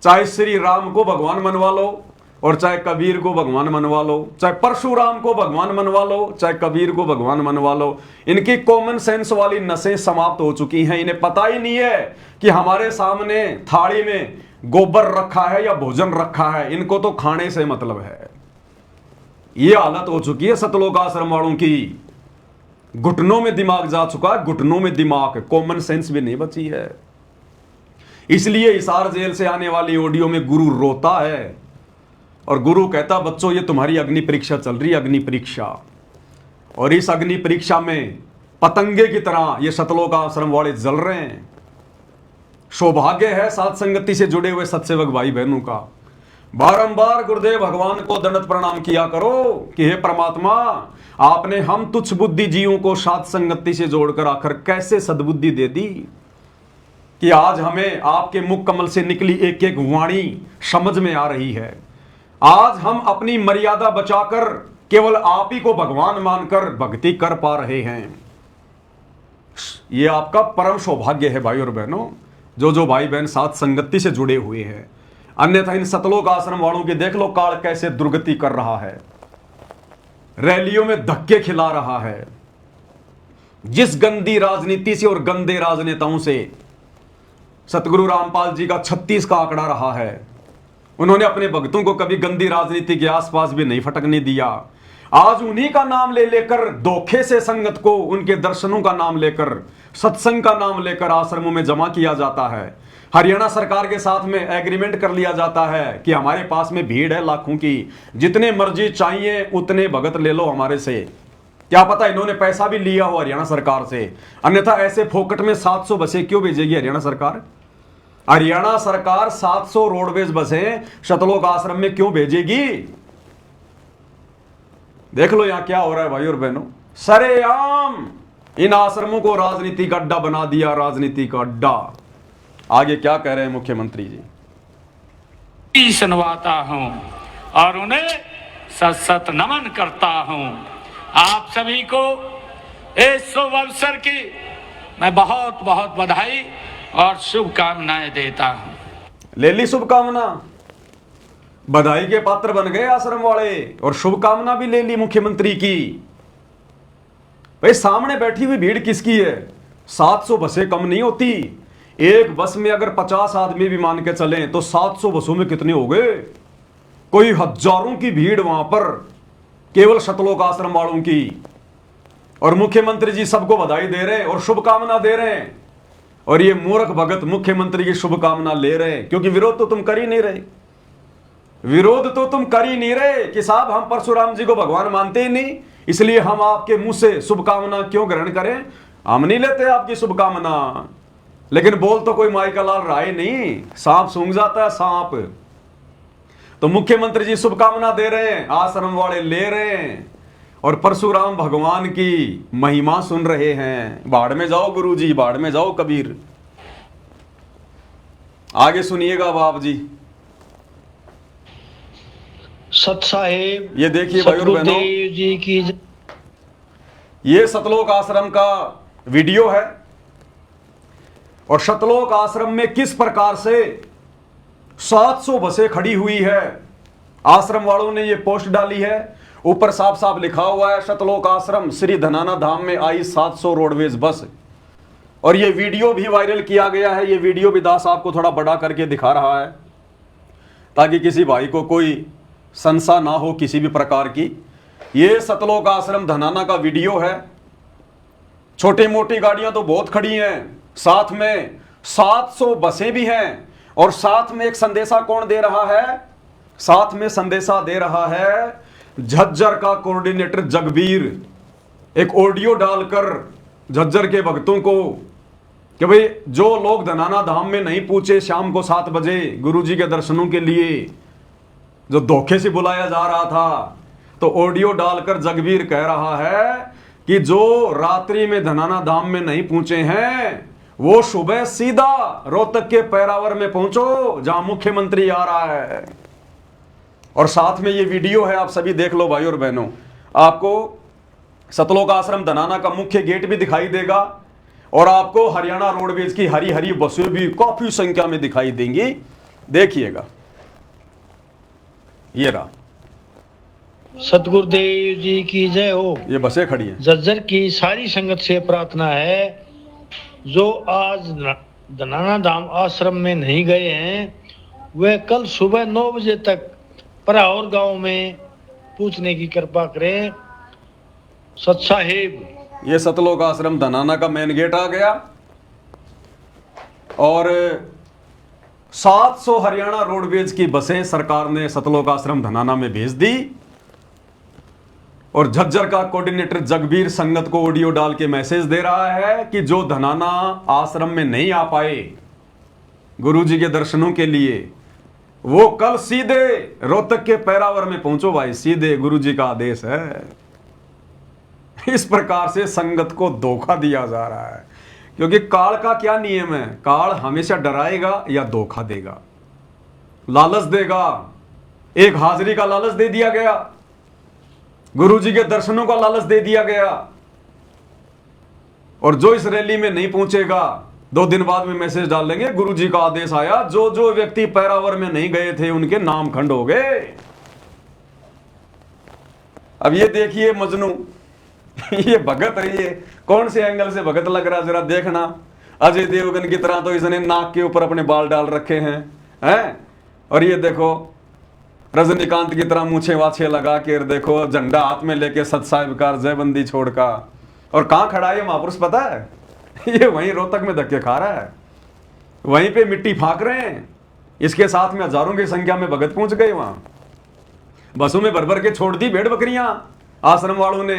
A: चाहे श्री राम को भगवान मनवा लो, और चाहे कबीर को भगवान मनवा लो, चाहे परशुराम को भगवान मनवा लो, चाहे कबीर को भगवान मनवा लो। इनकी कॉमन सेंस वाली नसें समाप्त हो चुकी हैं। इन्हें पता ही नहीं है कि हमारे सामने थाली में गोबर रखा है या भोजन रखा है, इनको तो खाने से मतलब है। यह हालत हो चुकी है सतलोक आश्रम वालों की। घुटनों में दिमाग जा चुका है, घुटनों में दिमाग, कॉमन सेंस भी नहीं बची है। इसलिए हिसार जेल से आने वाली ऑडियो में गुरु रोता है और गुरु कहता बच्चों ये तुम्हारी अग्नि परीक्षा चल रही है, अग्नि परीक्षा। और इस अग्नि परीक्षा में पतंगे की तरह ये सतलोक आश्रम वाले जल रहे हैं। सौभाग्य है साथ संगति से जुड़े हुए सत्सेवक भाई बहनों का। बारंबार गुरुदेव भगवान को दंडवत प्रणाम किया करो कि हे परमात्मा, आपने हम तुच्छ बुद्धि जीवों को साथ संगति से जोड़कर आखिर कैसे सद्बुद्धि दे दी कि आज हमें आपके मुख कमल से निकली एक एक वाणी समझ में आ रही है। आज हम अपनी मर्यादा बचाकर केवल आप ही को भगवान मानकर भक्ति कर पा रहे हैं। यह आपका परम सौभाग्य है भाई और बहनों, जो भाई बहन साथ संगति से जुड़े हुए हैं। अन्यथा इन सतलोक आश्रम वालों की देख लो काल कैसे दुर्गति कर रहा है, रैलियों में धक्के खिला रहा है। जिस गंदी राजनीति से और गंदे राजनेताओं से सतगुरु रामपाल जी का 36 का आंकड़ा रहा है, उन्होंने अपने भक्तों को कभी गंदी राजनीति के आसपास भी नहीं फटकने दिया। आज उन्हीं का नाम ले लेकर धोखे से संगत को, उनके दर्शनों का नाम लेकर, सत्संग का नाम लेकर आश्रमों में जमा किया जाता है। हरियाणा सरकार के साथ में एग्रीमेंट कर लिया जाता है कि हमारे पास में भीड़ है लाखों की, जितने मर्जी चाहिए उतने भगत ले लो हमारे से। क्या पता इन्होंने पैसा भी लिया हो हरियाणा सरकार से, अन्यथा ऐसे फोकट में 700 बसें क्यों भेजेगी हरियाणा सरकार? हरियाणा सरकार 700 रोडवेज बसें सतलोक आश्रम में क्यों भेजेगी? देख लो यहां क्या हो रहा है भाई और बहनों। सरेआम इन आश्रमों को राजनीति का अड्डा बना दिया, राजनीति का अड्डा। आगे क्या कह रहे हैं मुख्यमंत्री जी?
D: सुनवाता हूं और उन्हें सत सत नमन करता हूं। आप सभी को इस शुभ अवसर की मैं बहुत बहुत बधाई और शुभकामनाएं देता हूं।
A: ले ली शुभकामना, बधाई के पात्र बन गए आश्रम वाले और शुभकामना भी ले ली मुख्यमंत्री की। भाई सामने बैठी हुई भीड़ किसकी है? 700 बसें कम नहीं होती। एक बस में अगर 50 आदमी भी मान के चलें तो 700 बसों में कितने हो गए? कोई हजारों की भीड़ वहां पर केवल सतलोक आश्रम वालों की। और मुख्यमंत्री जी सबको बधाई दे रहे हैं और शुभकामना दे रहे हैं। और ये मूर्ख भगत मुख्यमंत्री की शुभकामना ले रहे हैं, क्योंकि विरोध तो तुम कर ही नहीं रहे। विरोध तो तुम कर ही नहीं रहे कि साहब हम परशुराम जी को भगवान मानते ही नहीं, इसलिए हम आपके मुंह से शुभकामना क्यों ग्रहण करें? हम नहीं लेते आपकी शुभकामना। लेकिन बोल तो कोई माई का लाल रहा ही नहीं, सांप सूंघ जाता है सांप। तो मुख्यमंत्री जी शुभकामना दे रहे हैं, आश्रम वाले ले रहे हैं और परशुराम भगवान की महिमा सुन रहे हैं। बाढ़ में जाओ गुरुजी, बाढ़ में जाओ कबीर। आगे सुनिएगा बाप जी।
E: सत साहेब
A: ये देखिए भाई और बहनों,
E: जी की
A: ये सतलोक आश्रम का वीडियो है और सतलोक आश्रम में किस प्रकार से 700 बसें खड़ी हुई है। आश्रम वालों ने ये पोस्ट डाली है, ऊपर साफ साफ लिखा हुआ है सतलोक आश्रम श्री धनाना धाम में आई 700 रोडवेज बस। और ये वीडियो भी वायरल किया गया है। ये वीडियो भी दास आपको थोड़ा बड़ा करके दिखा रहा है ताकि किसी भाई को कोई संशय ना हो किसी भी प्रकार की। ये सतलोक आश्रम धनाना का वीडियो है। छोटी मोटी गाड़ियां तो बहुत खड़ी हैं, साथ में 700 बसें भी हैं, और साथ में एक संदेशा कौन दे रहा है? साथ में संदेशा दे रहा है झज्जर का कोऑर्डिनेटर जगबीर, एक ऑडियो डालकर झज्जर के भक्तों को कि भाई जो लोग धनाना धाम में नहीं पहुंचे शाम को 7 बजे गुरुजी के दर्शनों के लिए, जो धोखे से बुलाया जा रहा था, तो ऑडियो डालकर जगबीर कह रहा है कि जो रात्रि में धनाना धाम में नहीं पहुंचे हैं वो सुबह सीधा रोहतक के पैरावर में पहुंचो जहां मुख्यमंत्री आ रहा है। और साथ में ये वीडियो है, आप सभी देख लो भाई और बहनों। आपको सतलोक आश्रम धनाना का मुख्य गेट भी दिखाई देगा और आपको हरियाणा रोडवेज की हरी हरी बसें भी काफी संख्या में दिखाई देंगी। देखिएगा, ये रहा।
E: सतगुरुदेव जी की जय हो।
A: ये बसें खड़ी हैं।
E: झज्जर की सारी संगत से प्रार्थना है, जो आज धनाना धाम आश्रम में नहीं गए हैं वे कल सुबह 9 बजे तक पराहौर गांव में पूछने की कृपा करें। सत साहिब।
A: ये सतलोक आश्रम धनाना का मेन गेट आ गया और 700 हरियाणा रोडवेज की बसें सरकार ने सतलोक आश्रम धनाना में भेज दी। और झज्जर का कोऑर्डिनेटर जगबीर संगत को ऑडियो डाल के मैसेज दे रहा है कि जो धनाना आश्रम में नहीं आ पाए गुरुजी के दर्शनों के लिए, वो कल सीधे रोहतक के पैरावर में पहुंचो भाई, सीधे गुरुजी का आदेश है। इस प्रकार से संगत को धोखा दिया जा रहा है, क्योंकि काल का क्या नियम है? काल हमेशा डराएगा या धोखा देगा, लालच देगा। एक हाजिरी का लालच दे दिया गया, गुरुजी के दर्शनों का लालच दे दिया गया, और जो इस रैली में नहीं पहुंचेगा 2 दिन बाद में मैसेज डाल देंगे गुरुजी का आदेश आया, जो जो व्यक्ति पैरावर में नहीं गए थे उनके नाम खंड हो गए। अब ये देखिए मजनू, ये भगत है, ये कौन से एंगल से भगत लग रहा है जरा देखना। अजय देवगन की तरह तो इसने नाक के ऊपर अपने बाल डाल रखे हैं, और ये देखो रजनीकांत की तरह मूछे वाछे लगा के, देखो झंडा हाथ में लेके सत साहिब का जयबंदी छोड़ का। और कहां खड़ा है ये महापुरुष पता है? ये वहीं रोहतक में धक्के खा रहा है, वहीं पे मिट्टी फाक रहे हैं। इसके साथ में हजारों की संख्या में भगत पहुंच गए वहां, बसों में भर भर के छोड़ दी भेड़ बकरियां आश्रम वालों ने।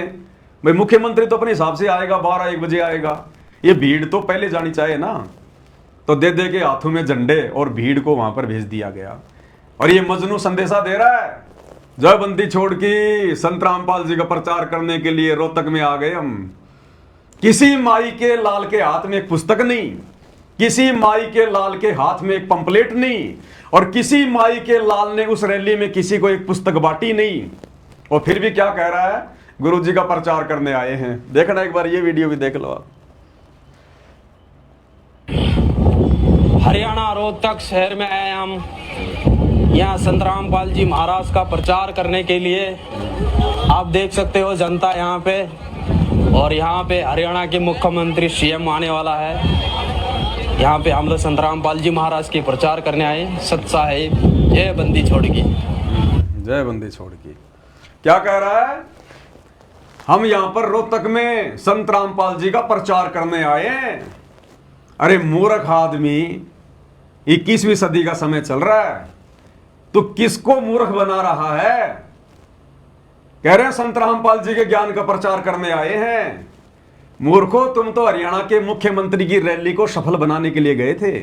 A: भाई मुख्यमंत्री तो अपने हिसाब से आएगा, 12-1 बजे आएगा, ये भीड़ तो पहले जानी चाहिए ना। तो दे दे के हाथों में झंडे और भीड़ को वहां पर भेज दिया गया। और ये मजनू संदेशा दे रहा है जयबंदी छोड़ के संत रामपाल जी का प्रचार करने के लिए रोहतक में आ गए हम। किसी माई के लाल के हाथ में एक पुस्तक नहीं, किसी माई के लाल के हाथ में एक पंपलेट नहीं, और किसी माई के लाल ने उस रैली में किसी को एक पुस्तक बांटी नहीं। और फिर भी क्या कह रहा है? गुरुजी का प्रचार करने आए हैं। देखना एक बार, ये वीडियो भी देख लो आप।
F: हरियाणा रोहतक शहर में आए हम यहाँ संत रामपाल जी महाराज का प्रचार करने के लिए। आप देख सकते हो जनता यहाँ पे, और यहाँ पे हरियाणा के मुख्यमंत्री सीएम आने वाला है। यहाँ पे हम लोग संत रामपाल जी महाराज के प्रचार करने आए। सत साहिब जय बंदी छोड़ की,
A: जय बंदी छोड़ की। क्या कह रहा है? हम यहाँ पर रोहतक में संत रामपाल जी का प्रचार करने आए हैं। अरे मूर्ख आदमी, 21वीं सदी का समय चल रहा है, तो किसको मूर्ख बना रहा है? कह रहे हैं संत रामपाल जी के ज्ञान का प्रचार करने आए हैं। मूर्खो, तुम तो हरियाणा के मुख्यमंत्री की रैली को सफल बनाने के लिए गए थे।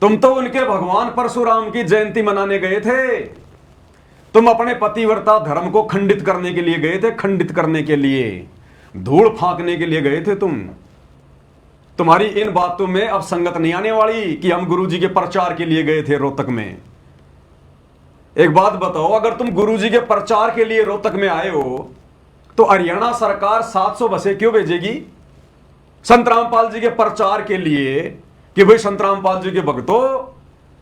A: तुम तो उनके भगवान परशुराम की जयंती मनाने गए थे। तुम अपने पतिव्रता धर्म को खंडित करने के लिए गए थे, खंडित करने के लिए, धूल फांकने के लिए गए थे तुम। तुम्हारी इन बातों में अब संगत नहीं आने वाली कि हम गुरुजी के प्रचार के लिए गए थे रोहतक में। एक बात बताओ, अगर तुम गुरुजी के प्रचार के लिए रोहतक में आए हो तो हरियाणा सरकार 700 बसें क्यों भेजेगी संत रामपाल जी के प्रचार के लिए? कि भाई संत रामपाल जी के भक्तों,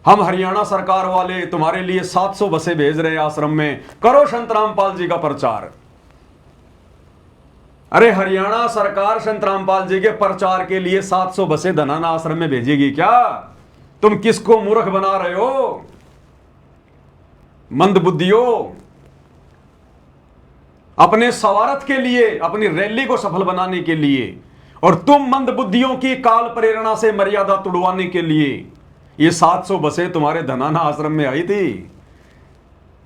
A: हम हरियाणा सरकार वाले तुम्हारे लिए 700 बसें भेज रहे हैं आश्रम में, करो संत रामपाल जी का प्रचार। अरे हरियाणा सरकार संत रामपाल जी के प्रचार के लिए 700 बसें धनाना आश्रम में भेजेगी क्या? तुम किसको मूर्ख बना रहे हो? मंदबुद्धियों, अपने स्वार्थ के लिए, अपनी रैली को सफल बनाने के लिए और तुम मंदबुद्धियों की काल प्रेरणा से मर्यादा तुड़वाने के लिए ये 700 बसें तुम्हारे धनाना आश्रम में आई थी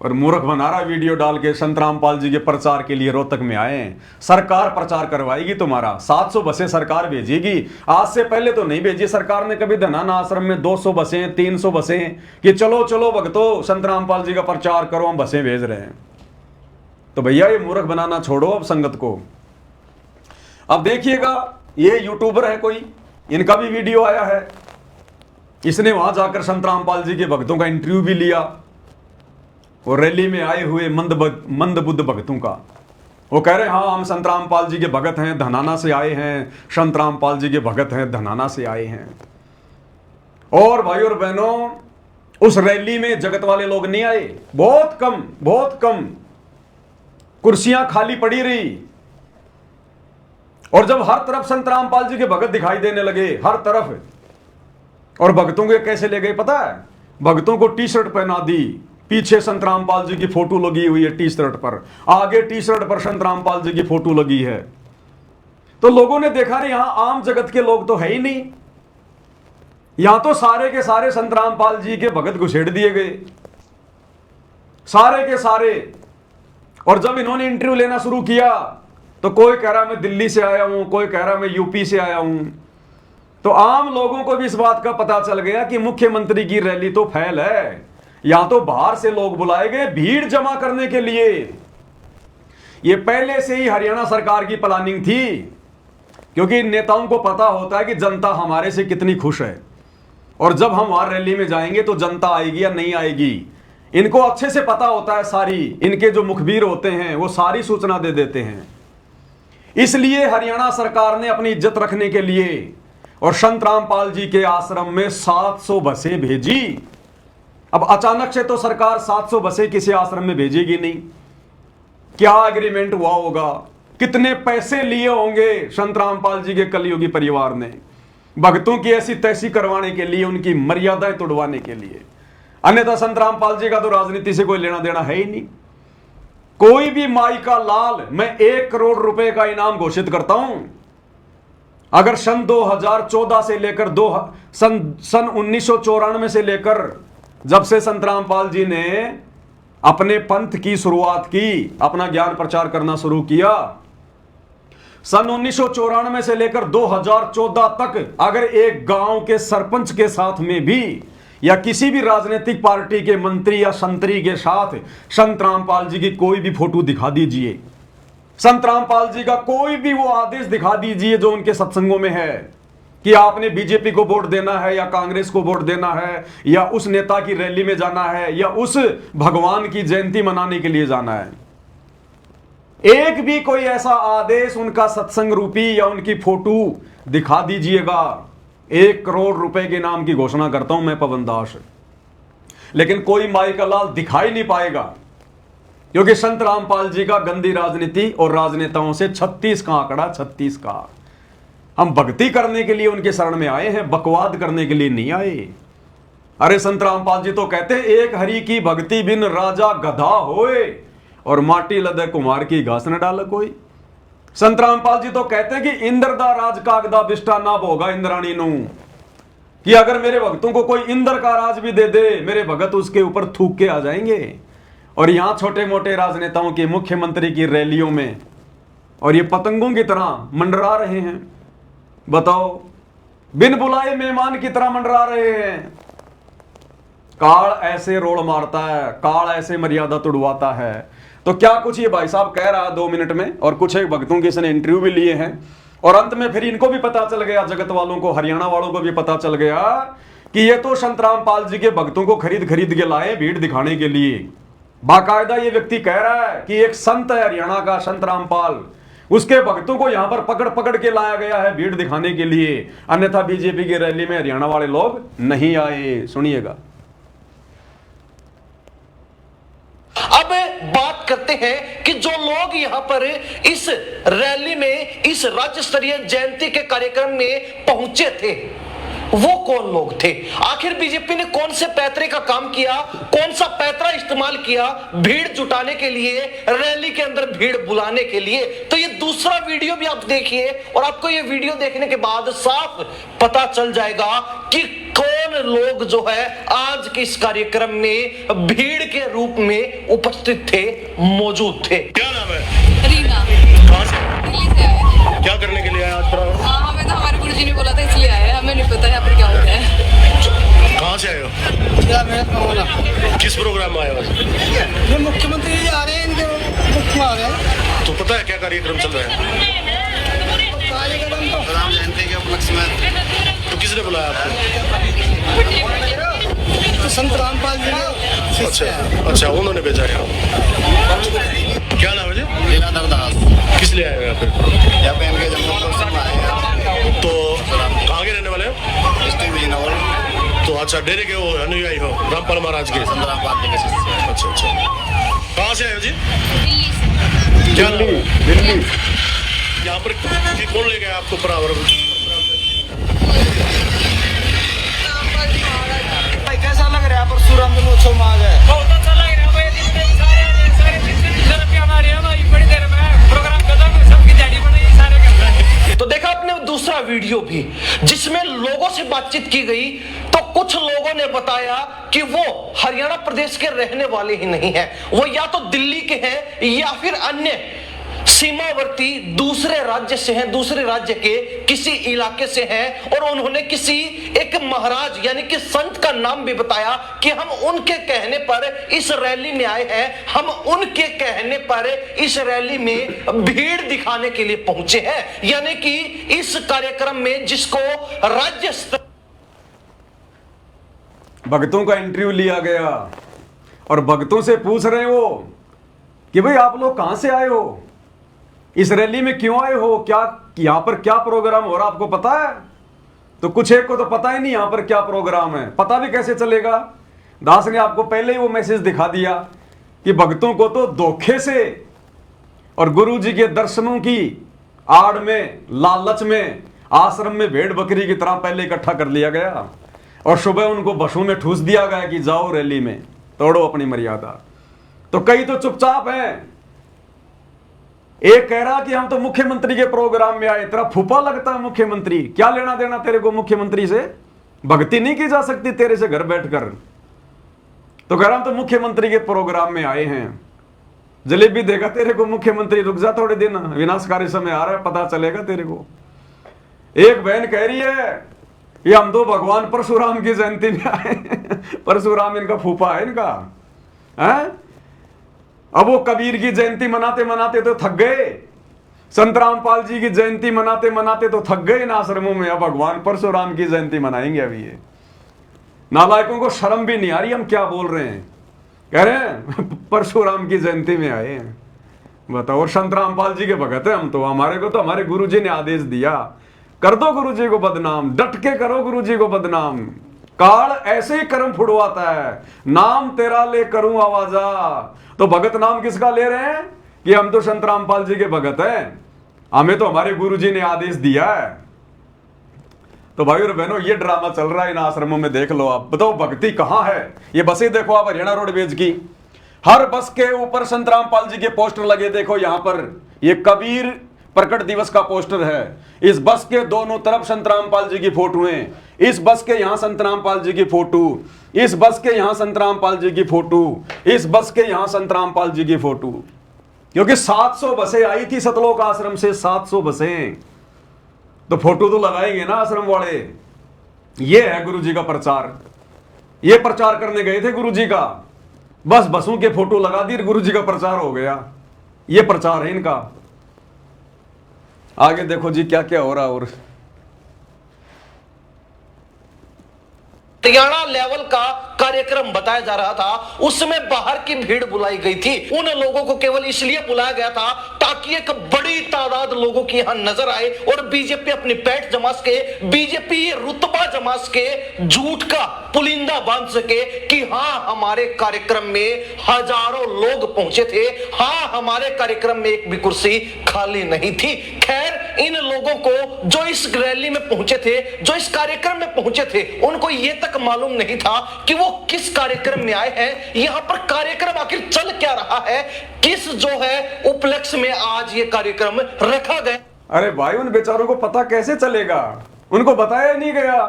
A: और मूर्ख बना रहा वीडियो डाल के संत रामपाल जी के प्रचार के लिए रोहतक में आए हैं। सरकार प्रचार करवाएगी तुम्हारा, 700 बसें सरकार भेजेगी। आज से पहले तो नहीं भेजी सरकार ने कभी धनाना आश्रम में 200 बसें 300 बसें कि चलो चलो भक्तों संत रामपाल जी का प्रचार करो, हम बसें भेज रहे हैं। तो भैया ये मूर्ख बनाना छोड़ो अब संगत को। अब देखिएगा ये यूट्यूबर है कोई, इनका भी वीडियो आया है, इसने वहां जाकर संत रामपाल जी के भक्तों का इंटरव्यू भी लिया और रैली में आए हुए मंदबुद्ध भक्तों का। वो कह रहे हाँ हम संत रामपाल जी के भगत हैं, धनाना से आए हैं, संत रामपाल जी के भगत हैं, धनाना से आए हैं। और भाई और बहनों, उस रैली में जगत वाले लोग नहीं आए, बहुत कम कुर्सियां खाली पड़ी रही। और जब हर तरफ संत रामपाल जी के भगत दिखाई देने लगे, हर तरफ, और भक्तों के कैसे ले गए पता है? भक्तों को टी शर्ट पहना दी, पीछे संत रामपाल जी की फोटो लगी हुई है टी शर्ट पर, आगे टी शर्ट पर संत रामपाल जी की फोटो लगी है। तो लोगों ने देखा रे यहां आम जगत के लोग तो है ही नहीं, यहां तो सारे के सारे संत रामपाल जी के भगत घुसेड़ दिए गए, सारे के सारे। और जब इन्होंने इंटरव्यू लेना शुरू किया तो कोई कह रहा मैं दिल्ली से आया हूं, कोई कह रहा मैं यूपी से आया हूं। तो आम लोगों को भी इस बात का पता चल गया कि मुख्यमंत्री की रैली तो फैल है, यहां तो बाहर से लोग बुलाए गए भीड़ जमा करने के लिए। यह पहले से ही हरियाणा सरकार की प्लानिंग थी, क्योंकि नेताओं को पता होता है कि जनता हमारे से कितनी खुश है, और जब हम वहां रैली में जाएंगे तो जनता आएगी या नहीं आएगी, इनको अच्छे से पता होता है। सारी इनके जो मुखबिर होते हैं वो सारी सूचना दे देते हैं। इसलिए हरियाणा सरकार ने अपनी इज्जत रखने के लिए और संत रामपाल जी के आश्रम में 700 बसें भेजी। अब अचानक से तो सरकार 700 बसें किसी आश्रम में भेजेगी नहीं। क्या एग्रीमेंट हुआ होगा, कितने पैसे लिए होंगे संत रामपाल जी के कलयुगी परिवार ने भक्तों की ऐसी तैसी करवाने के लिए, उनकी मर्यादाएं तोड़वाने के लिए। अन्यथा संत रामपाल जी का तो राजनीति से कोई लेना देना है ही नहीं। कोई भी माई का लाल मैं 1 करोड़ रुपए का इनाम घोषित करता हूं अगर सन 2014 से लेकर सन 1994 से लेकर जब से संत रामपाल जी ने अपने पंथ की शुरुआत की, अपना ज्ञान प्रचार करना शुरू किया, सन 1994 से लेकर 2014 तक अगर एक गांव के सरपंच के साथ में भी या किसी भी राजनीतिक पार्टी के मंत्री या संतरी के साथ संत रामपाल जी की कोई भी फोटो दिखा दीजिए, संत रामपाल जी का कोई भी वो आदेश दिखा दीजिए जो उनके सत्संगों में है कि आपने बीजेपी को वोट देना है या कांग्रेस को वोट देना है या उस नेता की रैली में जाना है या उस भगवान की जयंती मनाने के लिए जाना है, एक भी कोई ऐसा आदेश उनका सत्संग रूपी या उनकी फोटो दिखा दीजिएगा, 1 करोड़ रुपए के नाम की घोषणा करता हूं मैं पवन दास। लेकिन कोई माई का लाल दिखाई नहीं पाएगा, क्योंकि संत रामपाल जी का गंदी राजनीति और राजनेताओं से 36 का आंकड़ा, 36 का। हम भक्ति करने के लिए उनके शरण में आए हैं, बकवाद करने के लिए नहीं आए। अरे संत रामपाल जी तो कहते हैं एक हरि की भक्ति बिन राजा गधा होए और माटी लदे कुमार की घास न डाल कोई। संत रामपाल जी तो कहते हैं कि इंद्र दा राज कागदा बिष्टा ना भोगा इंद्राणी नू, कि अगर मेरे भक्तों को कोई इंद्र का राज भी दे दे मेरे भगत उसके ऊपर थूक के आ जाएंगे। और यहां छोटे मोटे राजनेताओं की, मुख्यमंत्री की रैलियों में और ये पतंगों की तरह मंडरा रहे हैं। बताओ, बिन बुलाए मेहमान की तरह मंडरा रहे हैं। काल ऐसे रोड़ मारता है, काल ऐसे मर्यादा तुड़वाता है। तो क्या कुछ ये भाई साहब कह रहा है 2 मिनट में, और कुछ एक भक्तों के इसने इंटरव्यू भी लिए हैं, और अंत में फिर इनको भी पता चल गया, जगत वालों को, हरियाणा वालों को भी पता चल गया कि ये तो संत रामपाल जी के भक्तों को खरीद के लाए भीड़ दिखाने के लिए। बाकायदा ये व्यक्ति कह रहा है कि एक संत है हरियाणा का, संत रामपाल, उसके भक्तों को यहां पर पकड़ के लाया गया है भीड़ दिखाने के लिए, अन्यथा बीजेपी की रैली में हरियाणा वाले लोग नहीं आए। सुनिएगा।
G: अब बात करते हैं कि जो लोग यहां पर इस रैली में, इस राज्य स्तरीय जयंती के कार्यक्रम में पहुंचे थे, वो कौन लोग थे? आखिर बीजेपी ने कौन से पैतरे का काम किया, कौन सा पैतरा इस्तेमाल किया भीड़ जुटाने के लिए, रैली के अंदर भीड़ बुलाने के लिए? तो ये दूसरा वीडियो भी आप देखिए और आपको ये वीडियो देखने के बाद साफ पता चल जाएगा कि कौन लोग जो है आज के इस कार्यक्रम में भीड़ के रूप में उपस्थित थे, मौजूद थे।
H: क्या नाम है?
I: रीना।
H: कहाँ से?
I: दिल्ली से आए हैं।
H: क्या करने के लिए आए आज प्रोग्राम?
I: हमें तो हमारे गुरुजी ने बोला था इसलिए आए हैं, हमें नहीं पता यहाँ पर क्या हो गया है।
H: कहाँ से आए हो? किस प्रोग्राम में आए हो?
J: ये मुख्यमंत्री जी आ रहे हैं, इनके मुख्य आ रहे हैं।
H: तो पता है क्या कार्यक्रम चल रहा है?
J: कार्यक्रम तो राम जयंती के उपलक्ष्य में।
H: तो किसने बुलाया आपको?
J: तो संत रामपाल जी ने।
H: अच्छा अच्छा, उन्होंने भेजा है। क्या नाम है जी?
J: लीलाधर दास।
H: किस लिए आए हो यहाँ पे?
J: यहाँ पे इनके जन्मोत्सव में आए हैं।
H: तो कहाँ के रहने वाले हो?
J: डिस्ट्रिक्ट बिजनौर।
H: तो अच्छा, डेरे के वो अनुयायी हो रामपाल महाराज के?
J: संत रामपाल जी के शिष्य।
H: अच्छा अच्छा, कहाँ से आए हो जी?
A: दिल्ली।
H: यहाँ पर कौन ले गया आपको बराबर?
J: कैसा लग रहा है परशुराम जन्मोत्सव में आ गए?
D: बहुत अच्छा लग रहा है भाई, सारे रुपया हमारे हैं भाई, बड़ी देर में प्रोग्राम खत्म, सबकी दिहाड़ी बनाई सारे के।
G: तो देखा आपने दूसरा वीडियो भी जिसमें लोगों से बातचीत की गई, तो कुछ लोगों ने बताया कि वो हरियाणा प्रदेश के रहने वाले ही नहीं है, वो या तो दिल्ली के हैं या फिर अन्य सीमावर्ती दूसरे राज्य से हैं, दूसरे राज्य के किसी इलाके से हैं। और उन्होंने किसी एक महाराज यानी कि संत का नाम भी बताया कि हम उनके कहने पर इस रैली में आए हैं, हम उनके कहने पर इस रैली में भीड़ दिखाने के लिए पहुंचे हैं। यानी कि इस कार्यक्रम में जिसको राज्य स्तर
A: भक्तों का इंटरव्यू लिया गया और भक्तों से पूछ रहे हो कि भाई आप लोग कहां से आए हो, इस रैली में क्यों आए हो, क्या यहां पर क्या प्रोग्राम हो रहा आपको पता है? तो कुछ एक को तो पता ही नहीं यहां पर क्या प्रोग्राम है, पता भी कैसे चलेगा? दास ने आपको पहले ही वो मैसेज दिखा दिया कि भक्तों को तो धोखे से और गुरु जी के दर्शनों की आड़ में, लालच में आश्रम में भेड़ बकरी की तरह पहले इकट्ठा कर लिया गया और सुबह उनको बसों में ठूस दिया गया कि जाओ रैली में, तोड़ो अपनी मर्यादा। तो कई तो चुपचाप हैं। एक कह रहा कि हम तो मुख्यमंत्री के प्रोग्राम में आए, तेरा फूफा लगता है मुख्यमंत्री, क्या लेना देना तेरे को मुख्यमंत्री से? भक्ति नहीं की जा सकती तेरे से घर बैठकर? तो कह रहा हम तो मुख्यमंत्री के प्रोग्राम में आए हैं। जलेबी देगा तेरे को मुख्यमंत्री, रुक जा थोड़े दिन, विनाशकारी समय आ रहा है, पता चलेगा तेरे को। एक बहन कह रही है ये हम तो भगवान परशुराम की जयंती में आए। परशुराम इनका फूफा है इनका, है? अब वो कबीर की जयंती मनाते मनाते तो थक गए, संत रामपाल जी की जयंती मनाते मनाते तो थक गए इन आश्रमों में, अब भगवान परशुराम की जयंती मनाएंगे। अभी ये नालायकों को शर्म भी नहीं आ रही हम क्या बोल रहे हैं, कह रहे हैं परशुराम की जयंती में आए हैं। बताओ, और संत रामपाल जी के भगत है हम तो, हमारे को तो हमारे गुरु जी ने आदेश दिया, कर दो गुरु जी को बदनाम, डट के करो गुरु जी को बदनाम। काल ऐसे ही कर्म फुड़वाता है, नाम तेरा ले करूं आवाजा। तो भगत नाम किसका ले रहे हैं कि हम तो संत रामपाल जी के भगत हैं, हमें तो हमारे गुरु जी ने आदेश दिया है। तो भाई और बहनों, ये ड्रामा चल रहा है इन आश्रमों में, देख लो आप। बताओ भक्ति कहां है? ये बसें देखो आप हरियाणा रोडवेज की, हर बस के ऊपर संत रामपाल जी के पोस्टर लगे। देखो यहां पर ये कबीर प्रकट दिवस का पोस्टर है, इस बस के दोनों तरफ संत रामपाल जी की फोटो हैं, इस बस के यहां संत रामपाल जी की फोटो, इस बस के यहां संत रामपाल जी की फोटो, इस बस के यहां संत रामपाल जी की फोटो। क्योंकि 700 बसें आई थी सतलोक आश्रम से, 700 बसें, तो फोटो तो लगाएंगे ना आश्रम वाले। ये है गुरु जी का प्रचार, ये प्रचार करने गए थे गुरु जी का, बस बसों के फोटो लगा दी, गुरु जी का प्रचार हो गया। ये प्रचार है इनका। आगे देखो जी क्या क्या हो रहा। और
G: हरियाणा लेवल का कार्यक्रम बताया जा रहा था, उसमें बाहर की भीड़ बुलाई गई थी। उन लोगों को केवल इसलिए बुलाया गया था ताकि एक बड़ी तादाद लोगों की यहां नजर आए और बीजेपी अपनी पैठ जमा सके, बीजेपी रुतबा जमा सके, झूठ का पुलिंदा बांध सके कि हां हमारे कार्यक्रम में हजारों लोग पहुंचे थे, हां हमारे कार्यक्रम में एक भी कुर्सी खाली नहीं थी। खैर, इन लोगों को जो इस रैली में पहुंचे थे, जो इस कार्यक्रम में पहुंचे थे, उनको यह तक मालूम नहीं था कि वो किस कार्यक्रम में आए हैं, यहां पर कार्यक्रम आखिर चल क्या रहा है, किस जो है उपलक्ष्य में आज ये कार्यक्रम रखा गया।
A: अरे भाई, उन बेचारों को पता कैसे चलेगा? उनको बताया नहीं गया।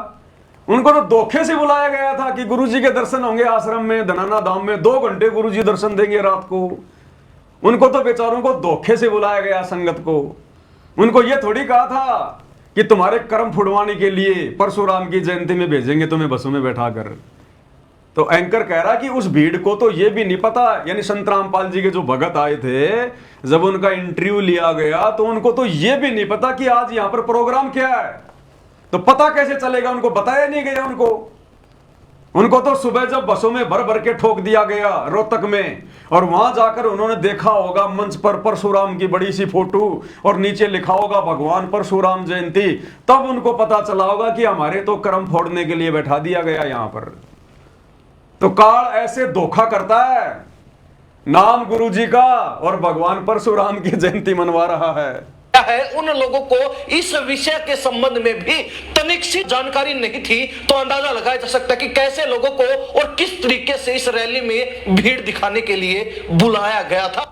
A: उनको तो धोखे से बुलाया गया था कि गुरुजी के दर्शन होंगे आश्रम में, धनाना धाम में 2 घंटे गुरुजी दर्शन देंगे रात को। उनको तो बेचारों को धोखे से बुलाया गया संगत को। उनको यह थोड़ी कहा था कि तुम्हारे कर्म फुड़वाने के लिए परशुराम की जयंती में भेजेंगे तुम्हें बसों में बैठा कर। तो एंकर कह रहा कि उस भीड़ को तो यह भी नहीं पता, यानी संत रामपाल जी के जो भगत आए थे, जब उनका इंटरव्यू लिया गया तो उनको तो यह भी नहीं पता कि आज यहां पर प्रोग्राम क्या है। तो पता कैसे चलेगा? उनको बताया नहीं गया। उनको तो सुबह जब बसों में भर भर के ठोक दिया गया रोहतक में, और वहां जाकर उन्होंने देखा होगा मंच पर परशुराम की बड़ी सी फोटो और नीचे लिखा होगा भगवान परशुराम जयंती, तब उनको पता चला होगा कि हमारे तो कर्म फोड़ने के लिए बैठा दिया गया यहां पर। तो काल ऐसे धोखा करता है, नाम गुरुजी का और भगवान परशुराम की जयंती मनवा रहा है।
G: उन लोगों को इस विषय के संबंध में भी तनिक सी जानकारी नहीं थी, तो अंदाजा लगाया जा सकता है कि कैसे लोगों को और किस तरीके से इस रैली में भीड़ दिखाने के लिए बुलाया गया था।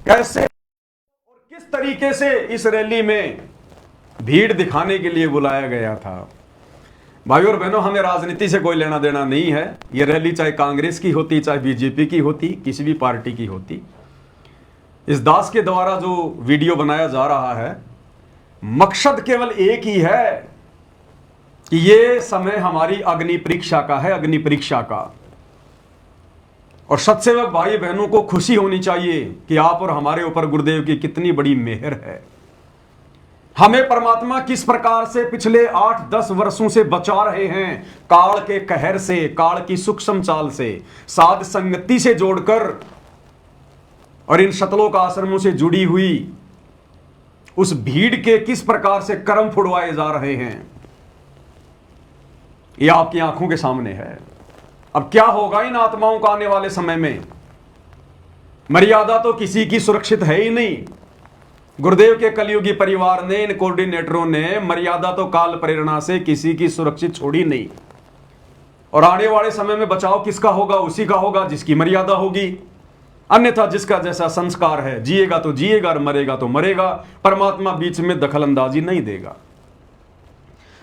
A: कैसे और किस तरीके से इस रैली में भीड़ दिखाने के लिए बुलाया गया था। भाई और बहनों, हमें राजनीति से कोई लेना देना नहीं है। यह रैली चाहे कांग्रेस की होती, चाहे बीजेपी की होती, किसी भी पार्टी की होती, इस दास के द्वारा जो वीडियो बनाया जा रहा है, मकसद केवल एक ही है कि ये समय हमारी अग्नि परीक्षा का है, अग्नि परीक्षा का। और सत्सेवक भाई बहनों को खुशी होनी चाहिए कि आप और हमारे ऊपर गुरुदेव की कितनी बड़ी मेहर है। हमें परमात्मा किस प्रकार से पिछले 8-10 वर्षों से बचा रहे हैं, काल के कहर से, काल की सूक्ष्म चाल से, साध संगति से जोड़कर, और इन शतलोक आश्रमों से जुड़ी हुई उस भीड़ के किस प्रकार से कर्म फुड़वाए जा रहे हैं, यह आपकी आंखों के सामने है। अब क्या होगा इन आत्माओं का आने वाले समय में? मर्यादा तो किसी की सुरक्षित है ही नहीं। गुरुदेव के कलयुगी परिवार ने, इन कोऑर्डिनेटरों ने मर्यादा तो काल प्रेरणा से किसी की सुरक्षित छोड़ी नहीं। और आने वाले समय में बचाव किसका होगा? उसी का होगा जिसकी मर्यादा होगी। अन्यथा जिसका जैसा संस्कार है, जिएगा तो जिएगा और मरेगा तो मरेगा। परमात्मा बीच में दखल अंदाजी नहीं देगा।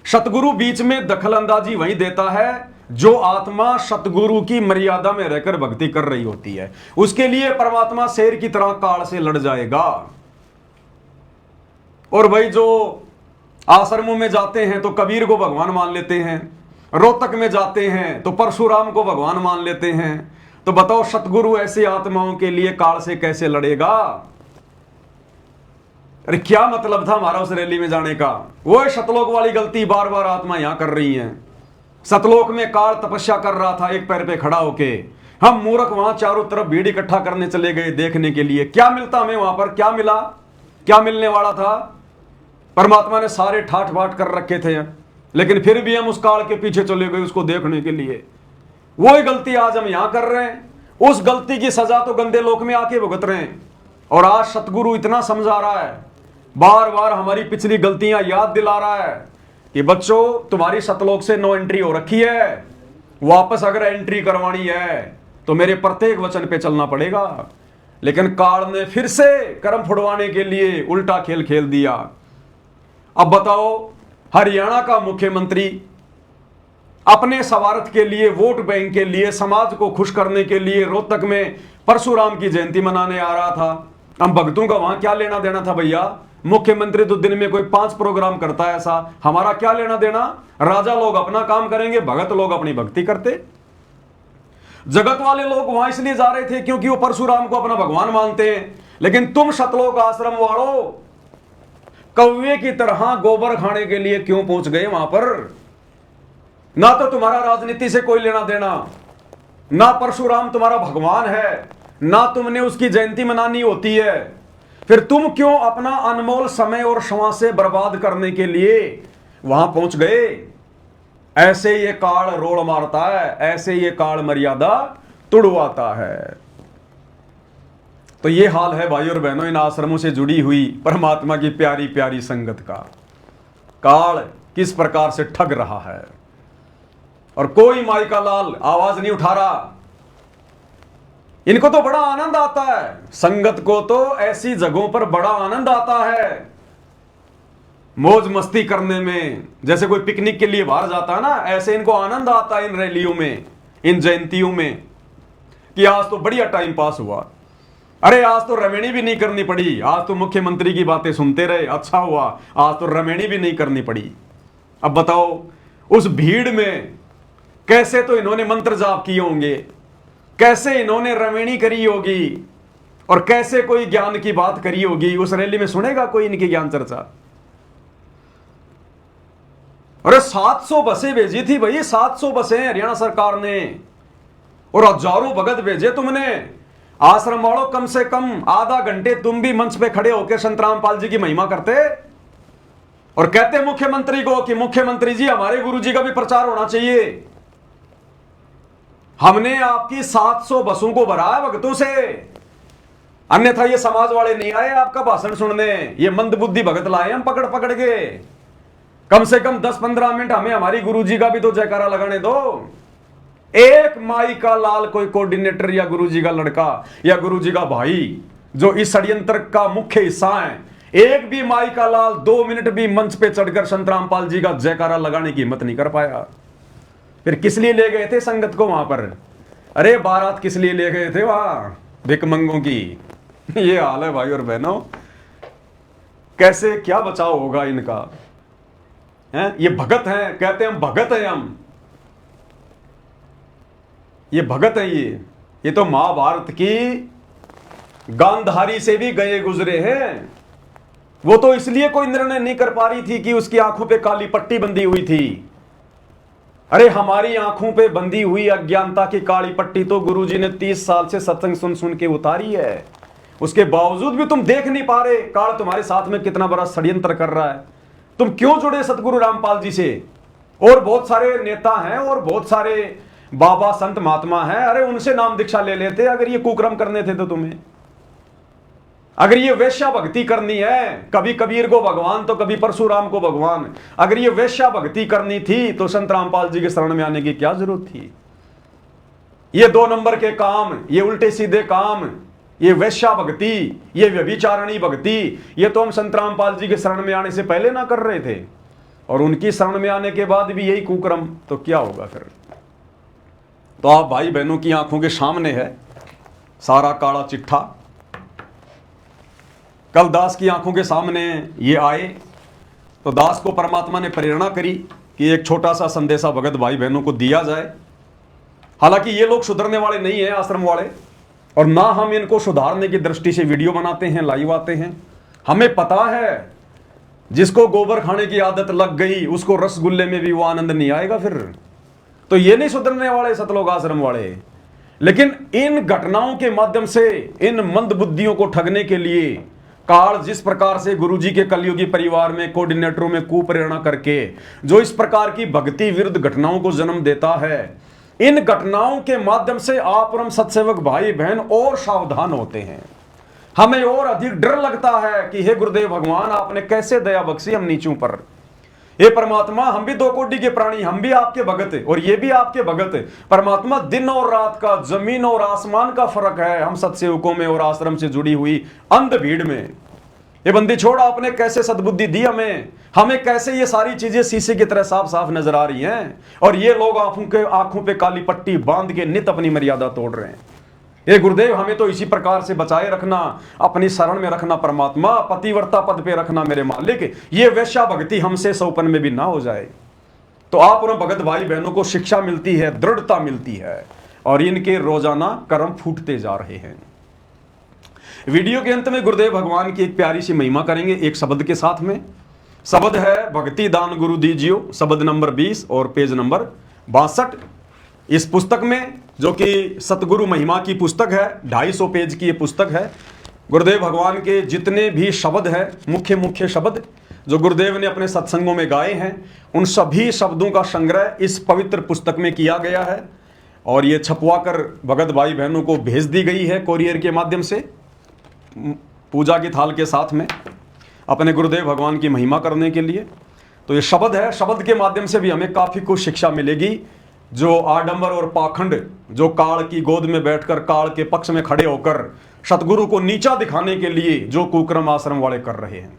A: सतगुरु बीच में दखल अंदाजी वही देता है जो आत्मा सतगुरु की मर्यादा में रहकर भक्ति कर रही होती है। उसके लिए परमात्मा शेर की तरह काल से लड़ जाएगा। और भाई जो आश्रमों में जाते हैं तो कबीर को भगवान मान लेते हैं, रोहतक में जाते हैं तो परशुराम को भगवान मान लेते हैं। तो बताओ सतगुरु ऐसी आत्माओं के लिए काल से कैसे लड़ेगा? अरे क्या मतलब था हमारा उस रैली में जाने का? वो सतलोक वाली गलती बार बार आत्मा यहां कर रही हैं। सतलोक में काल तपस्या कर रहा था एक पैर पे खड़ा होके, हम मूर्ख वहां चारों तरफ भीड़ इकट्ठा करने चले गए देखने के लिए। क्या मिलता हमें वहां पर? क्या मिला? क्या मिलने वाला था? परमात्मा ने सारे ठाठ बाट कर रखे थे, लेकिन फिर भी हम उस काल के पीछे चले गए उसको देखने के लिए। वही गलती आज हम यहां कर रहे हैं। उस गलती की सजा तो गंदे लोक में आके भुगत रहे हैं। और आज सतगुरु इतना समझा रहा है, बार बार हमारी पिछली गलतियां याद दिला रहा है कि बच्चों तुम्हारी सतलोक से नो एंट्री हो रखी है, वापस अगर एंट्री करवानी है तो मेरे प्रत्येक वचन पे चलना पड़ेगा। लेकिन काल ने फिर से कर्म फुड़वाने के लिए उल्टा खेल खेल दिया। अब बताओ, हरियाणा का मुख्यमंत्री अपने स्वार्थ के लिए, वोट बैंक के लिए, समाज को खुश करने के लिए रोहतक में परशुराम की जयंती मनाने आ रहा था। हम भक्तों का वहां क्या लेना देना था भैया? मुख्यमंत्री तो दिन में कोई 5 प्रोग्राम करता है, ऐसा हमारा क्या लेना देना? राजा लोग अपना काम करेंगे, भगत लोग अपनी भक्ति करते। जगत वाले लोग वहां इसलिए जा रहे थे क्योंकि वो परशुराम को अपना भगवान मानते हैं। लेकिन तुम सतलोक आश्रम वालों कौवे की तरह गोबर खाने के लिए क्यों पहुंच गए वहां पर? ना तो तुम्हारा राजनीति से कोई लेना देना, ना परशुराम तुम्हारा भगवान है, ना तुमने उसकी जयंती मनानी होती है। फिर तुम क्यों अपना अनमोल समय और श्वास से बर्बाद करने के लिए वहां पहुंच गए? ऐसे ये काल रोड़ मारता है, ऐसे ये काल मर्यादा तुड़वाता है। तो ये हाल है भाई और बहनों इन आश्रमों से जुड़ी हुई परमात्मा की प्यारी प्यारी संगत का। काल किस प्रकार से ठग रहा है और कोई माई का लाल आवाज नहीं उठा रहा। इनको तो बड़ा आनंद आता है, संगत को तो ऐसी जगहों पर बड़ा आनंद आता है, मौज मस्ती करने में। जैसे कोई पिकनिक के लिए बाहर जाता है ना, ऐसे इनको आनंद आता है इन रैलियों में, इन जयंतियों में, कि आज तो बढ़िया टाइम पास हुआ। अरे आज तो रमेणी भी नहीं करनी पड़ी, आज तो मुख्यमंत्री की बातें सुनते रहे, अच्छा हुआ, आज तो रमेणी भी नहीं करनी पड़ी। अब बताओ उस भीड़ में कैसे तो इन्होंने मंत्र जाप किए होंगे, कैसे इन्होंने रमेणी करी होगी, और कैसे कोई ज्ञान की बात करी होगी। उस रैली में सुनेगा कोई इनकी ज्ञान चर्चा? अरे 700 बसें भेजी थी भाई, 700 बसें हरियाणा सरकार ने, और हजारों भगत भेजे तुमने। आश्रम वालों, कम से कम आधा घंटे तुम भी मंच पे खड़े होकर संतराम पाल जी की महिमा करते और कहते मुख्यमंत्री को कि मुख्यमंत्री जी हमारे गुरु जी का भी प्रचार होना चाहिए। हमने आपकी 700 बसों को भरा है भक्तों से, अन्यथा ये समाज वाले नहीं आए आपका भाषण सुनने, ये मंदबुद्धि भगत लाए हम पकड़ पकड़ के। कम से कम 10-15 मिनट हमें हमारी गुरुजी का भी तो जयकारा लगाने दो। एक माई का लाल कोई कोऑर्डिनेटर या गुरुजी का लड़का या गुरुजी का भाई जो इस षड्यंत्र का मुख्य हिस्सा है, एक भी माई का लाल 2 मिनट भी मंच पे चढ़कर संतराम पाल जी का जयकारा लगाने की हिम्मत नहीं कर पाया। फिर किस लिए ले गए थे संगत को वहां पर? अरे बारात किस लिए ले गए थे वहां? भिकमंगों की। ये हाल है भाई और बहनों, कैसे क्या बचाव होगा इनका? ये भगत हैं, कहते हैं हम भगत हैं, हम ये भगत हैं। ये तो महाभारत की गांधारी से भी गए गुजरे हैं। वो तो इसलिए कोई निर्णय नहीं कर पा रही थी कि उसकी आंखों पे काली पट्टी बंधी हुई थी। अरे हमारी आंखों पे बंधी हुई अज्ञानता की काली पट्टी तो गुरुजी ने 30 साल से सत्संग सुन सुन के उतारी है। उसके बावजूद भी तुम देख नहीं पा रहे काल तुम्हारे साथ में कितना बड़ा षड्यंत्र कर रहा है। तुम क्यों जुड़े सतगुरु रामपाल जी से? और बहुत सारे नेता हैं और बहुत सारे बाबा संत महात्मा हैं, अरे उनसे नाम दीक्षा ले लेते अगर ये कुकर्म करने थे तो तुम्हें। अगर ये वेश्या भक्ति करनी है, कभी कबीर को भगवान तो कभी परशुराम को भगवान, अगर ये वेश्या भक्ति करनी थी तो संत रामपाल जी के शरण में आने की क्या जरूरत थी? ये 2 नंबर के काम, ये उल्टे सीधे काम, ये वेश्या भक्ति, ये व्यभिचारणी भक्ति, ये तो हम संत रामपाल जी के शरण में आने से पहले ना कर रहे थे, और उनकी शरण में आने के बाद भी यही कुकर्म, तो क्या होगा फिर? तो आप भाई बहनों की आंखों के सामने है सारा काला चिट्ठा। कल दास की आंखों के सामने ये आए तो दास को परमात्मा ने प्रेरणा करी कि एक छोटा सा संदेशा भगत भाई बहनों को दिया जाए। हालांकि ये लोग सुधरने वाले नहीं है आश्रम वाले, और ना हम इनको सुधारने की दृष्टि से वीडियो बनाते हैं, लाइव आते हैं। हमें पता है जिसको गोबर खाने की आदत लग गई उसको रसगुल्ले में भी वो आनंद नहीं आएगा फिर। तो ये नहीं सुधरने वाले सतलोक आश्रम वाले। लेकिन इन घटनाओं के माध्यम से इन मंद बुद्धियों को ठगने के लिए काल जिस प्रकार से गुरुजी के कलयुगी परिवार में कोऑर्डिनेटरों में कुप्रेरणा करके जो इस प्रकार की भक्ति विरुद्ध घटनाओं को जन्म देता है, इन घटनाओं के माध्यम से आप और हम सत्सेवक भाई बहन और सावधान होते हैं। हमें और अधिक डर लगता है कि हे गुरुदेव भगवान, आपने कैसे दया बख्शी हम नीचों पर। हे परमात्मा, हम भी 2 कोटि के प्राणी, हम भी आपके भगत और ये भी आपके भगत। परमात्मा, दिन और रात का, जमीन और आसमान का फर्क है हम सत्सेवकों में और आश्रम से जुड़ी हुई अंध भीड़ में। ये बंदी छोड़, आपने कैसे सद्बुद्धि दी हमें कैसे ये सारी चीजें शीशे की तरह साफ साफ नजर आ रही हैं, और ये लोग आंखों पे काली पट्टी बांध के नित अपनी मर्यादा तोड़ रहे हैं। हे गुरुदेव, हमें तो इसी प्रकार से बचाए रखना, अपनी शरण में रखना परमात्मा, पतिव्रता पद पे रखना मेरे मालिक। ये वैश्या भक्ति हमसे सौपन में भी ना हो जाए। तो आप और भगत भाई बहनों को शिक्षा मिलती है, दृढ़ता मिलती है, और इनके रोजाना कर्म फूटते जा रहे हैं। वीडियो के अंत में गुरुदेव भगवान की एक प्यारी सी महिमा करेंगे एक शब्द के साथ में। शब्द है भक्ति दान गुरु दीजियो, शब्द नंबर 20 और पेज नंबर 62। इस पुस्तक में, जो कि सतगुरु महिमा की पुस्तक है, 250 पेज की ये पुस्तक है। गुरुदेव भगवान के जितने भी शब्द है, मुख्य मुख्य शब्द जो गुरुदेव ने अपने सत्संगों में गाए हैं, उन सभी शब्दों का संग्रह इस पवित्र पुस्तक में किया गया है, और ये छपवा कर भगत भाई बहनों को भेज दी गई है कोरियर के माध्यम से, पूजा की थाल के साथ में, अपने गुरुदेव भगवान की महिमा करने के लिए। तो ये शब्द है, शब्द के माध्यम से भी हमें काफ़ी कुछ शिक्षा मिलेगी। जो आडंबर और पाखंड, जो काल की गोद में बैठकर काल के पक्ष में खड़े होकर सतगुरु को नीचा दिखाने के लिए जो कुक्रम आश्रम वाले कर रहे हैं।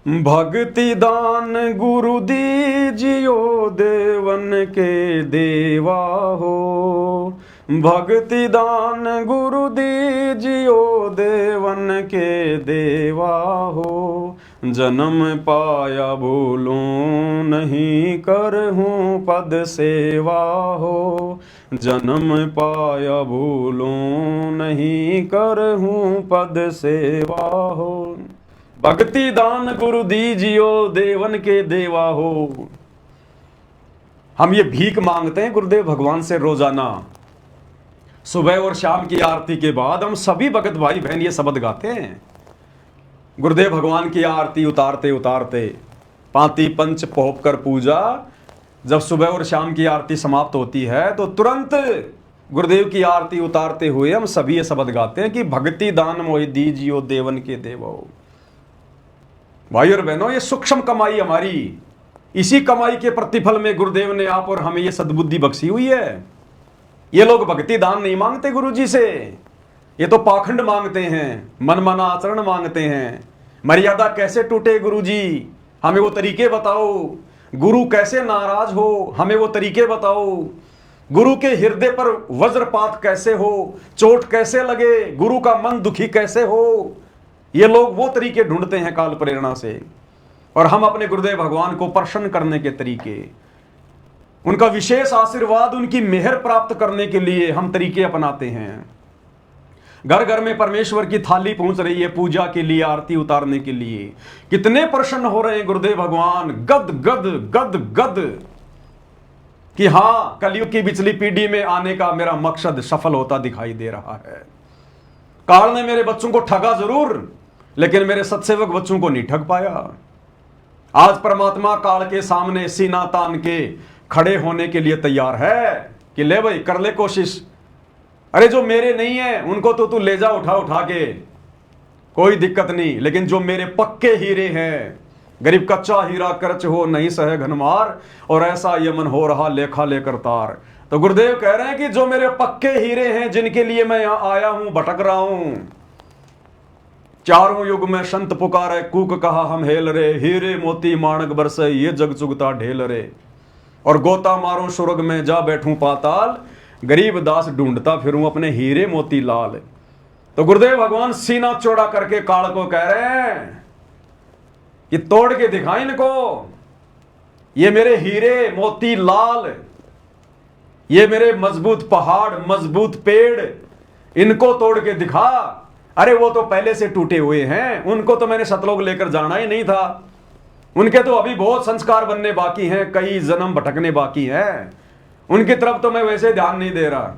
A: भक्ति दान गुरु दीजियो देवन के देवा हो, भक्ति दान गुरु दीजियो देवन के देवा हो, जन्म पाया भूलूं नहीं करहूं पद सेवा हो, जन्म पाया भूलूं नहीं करहूं पद सेवा हो, भक्ति दान गुरु दीजियो देवन के देवा हो। हम ये भीख मांगते हैं गुरुदेव भगवान से रोजाना, सुबह और शाम की आरती के बाद हम सभी भगत भाई बहन ये शब्द गाते हैं। गुरुदेव भगवान की आरती उतारते उतारते पांति पंच पोप कर पूजा, जब सुबह और शाम की आरती समाप्त होती है तो तुरंत गुरुदेव की आरती उतारते हुए हम सभी ये शब्द गाते हैं कि भक्ति दान मोहि दीजियो देवन के देवो। भाई और बहनों, ये सूक्ष्म कमाई हमारी, इसी कमाई के प्रतिफल में गुरुदेव ने आप और हमें ये सद्बुद्धि बख्शी हुई है। ये लोग भक्ति दान नहीं मांगते गुरु जी से, ये तो पाखंड मांगते हैं, मनमाना आचरण मांगते हैं। मर्यादा कैसे टूटे गुरु जी, हमें वो तरीके बताओ। गुरु कैसे नाराज हो, हमें वो तरीके बताओ। गुरु के हृदय पर वज्रपात कैसे हो, चोट कैसे लगे, गुरु का मन दुखी कैसे हो, ये लोग वो तरीके ढूंढते हैं काल प्रेरणा से। और हम अपने गुरुदेव भगवान को प्रसन्न करने के तरीके, उनका विशेष आशीर्वाद, उनकी मेहर प्राप्त करने के लिए हम तरीके अपनाते हैं। घर घर में परमेश्वर की थाली पहुंच रही है पूजा के लिए, आरती उतारने के लिए। कितने प्रसन्न हो रहे हैं गुरुदेव भगवान, गद गद गद गद कि हां, कलयुग की पिछली पीढ़ी में आने का मेरा मकसद सफल होता दिखाई दे रहा है। काल ने मेरे बच्चों को ठगा जरूर, लेकिन मेरे सत्सेवक बच्चों को नहीं ठग पाया। आज परमात्मा काल के सामने सीना तान के खड़े होने के लिए तैयार है कि ले भाई, कर ले कोशिश। अरे जो मेरे नहीं है उनको तो तू ले जा उठा उठा के, कोई दिक्कत नहीं, लेकिन जो मेरे पक्के हीरे हैं, गरीब कच्चा हीरा करच हो नहीं सहे घनमार, और ऐसा यमन हो रहा लेखा लेकर तार। तो गुरुदेव कह रहे हैं कि जो मेरे पक्के हीरे हैं, जिनके लिए मैं यहां आया हूं, भटक रहा हूं, चारों युग में संत पुकारे, कूक कहा हम हेल रे, हीरे मोती माणक बरसे ये जग चुगता ढेल रे, और गोता मारूं सुर्ग में जा बैठूं पाताल, गरीब दास ढूंढता फिरूं अपने हीरे मोती लाल। तो गुरुदेव भगवान सीना चौड़ा करके काल को कह रहे हैं कि तोड़ के दिखा इनको, ये मेरे हीरे मोती लाल, ये मेरे मजबूत पहाड़ मजबूत पेड़, इनको तोड़ के दिखा। अरे वो तो पहले से टूटे हुए हैं, उनको तो मैंने सतलोक लेकर जाना ही नहीं था, उनके तो अभी बहुत संस्कार बनने बाकी हैं, कई जन्म भटकने बाकी हैं, उनकी तरफ तो मैं वैसे ध्यान नहीं दे रहा।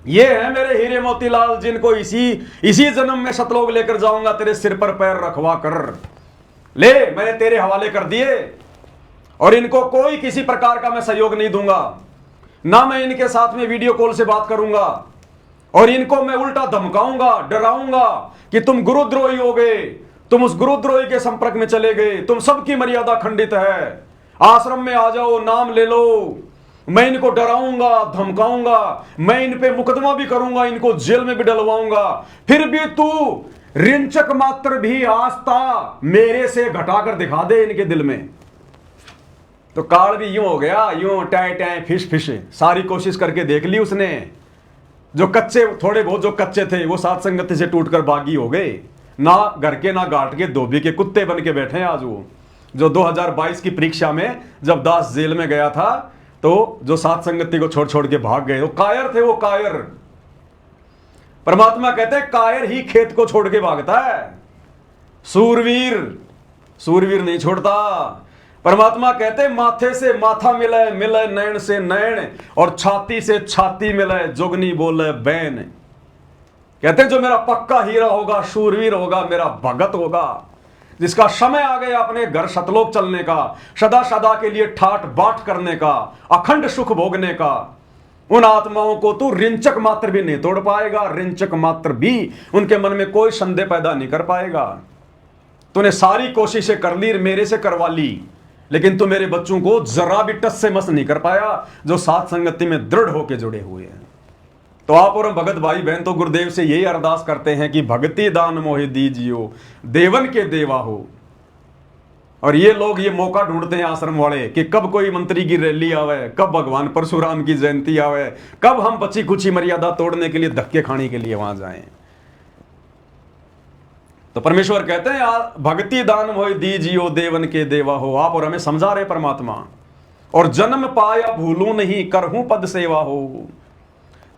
A: ये है मेरे हीरे मोतीलाल, जिनको इसी जन्म में सतलोक लेकर जाऊंगा, तेरे सिर पर पैर रखवा कर। ले, मैंने तेरे हवाले कर दिए, और इनको कोई किसी प्रकार का मैं सहयोग नहीं दूंगा, ना मैं इनके साथ में वीडियो कॉल से बात करूंगा, और इनको मैं उल्टा धमकाऊंगा, डराऊंगा कि तुम गुरुद्रोही हो गए, तुम उस गुरुद्रोही के संपर्क में चले गए, तुम सबकी मर्यादा खंडित है, आश्रम में आ जाओ, नाम ले लो। मैं इनको डराऊंगा, धमकाऊंगा, मैं इन पे मुकदमा भी करूंगा, इनको जेल में भी डलवाऊंगा, फिर भी तू रिंचक मात्र भी आस्था मेरे से घटाकर दिखा दे इनके दिल में। तो काल भी यूं हो गया, यूं टाय टाय फिश फिश, सारी कोशिश करके देख ली उसने। जो कच्चे, थोड़े बहुत जो कच्चे थे, वो सात संगति से टूटकर बागी हो गए, ना घर के ना घाट के, धोबी के कुत्ते बन के बैठे हैं आज वो। जो 2022 की परीक्षा में जब दास जेल में गया था, तो जो सात संगति को छोड़ छोड़ के भाग गए, वो कायर थे, वो कायर। परमात्मा कहते हैं कायर ही खेत को छोड़ के भागता है, सूरवीर नहीं छोड़ता। परमात्मा कहते माथे से माथा मिले, मिले नैन से नैन, और छाती से छाती मिले, जोगनी बोले बैन। कहते हैं जो मेरा पक्का हीरा होगा, शूरवीर होगा, मेरा भगत होगा, जिसका समय आ गया अपने घर सतलोक चलने का, सदा सदा के लिए ठाट बाट करने का, अखंड सुख भोगने का, उन आत्माओं को तू रिंचक मात्र भी नहीं तोड़ पाएगा, रिंचक मात्र भी उनके मन में कोई संदेह पैदा नहीं कर पाएगा। तूने सारी कोशिशें कर ली, मेरे से करवा ली, लेकिन तू मेरे बच्चों को जरा भी टस से मस नहीं कर पाया, जो साथ संगति में दृढ़ होकर जुड़े हुए हैं। तो आप और भगत भाई बहन तो गुरुदेव से यही अरदास करते हैं कि भक्ति दान मोहि दीजियो, देवन के देवा हो। और ये लोग ये मौका ढूंढते हैं आश्रम वाले कि कब कोई मंत्री की रैली आवे, कब भगवान परशुराम की जयंती आवे, कब हम बची कुची मर्यादा तोड़ने के लिए धक्के खाने के लिए वहां जाएं। तो परमेश्वर कहते हैं भक्ति दान मोहि दीजियो, देवन के देवा हो। आप और हमें समझा रहे परमात्मा, और जन्म पाया भूलूं नहीं, करहूं पद सेवा हो।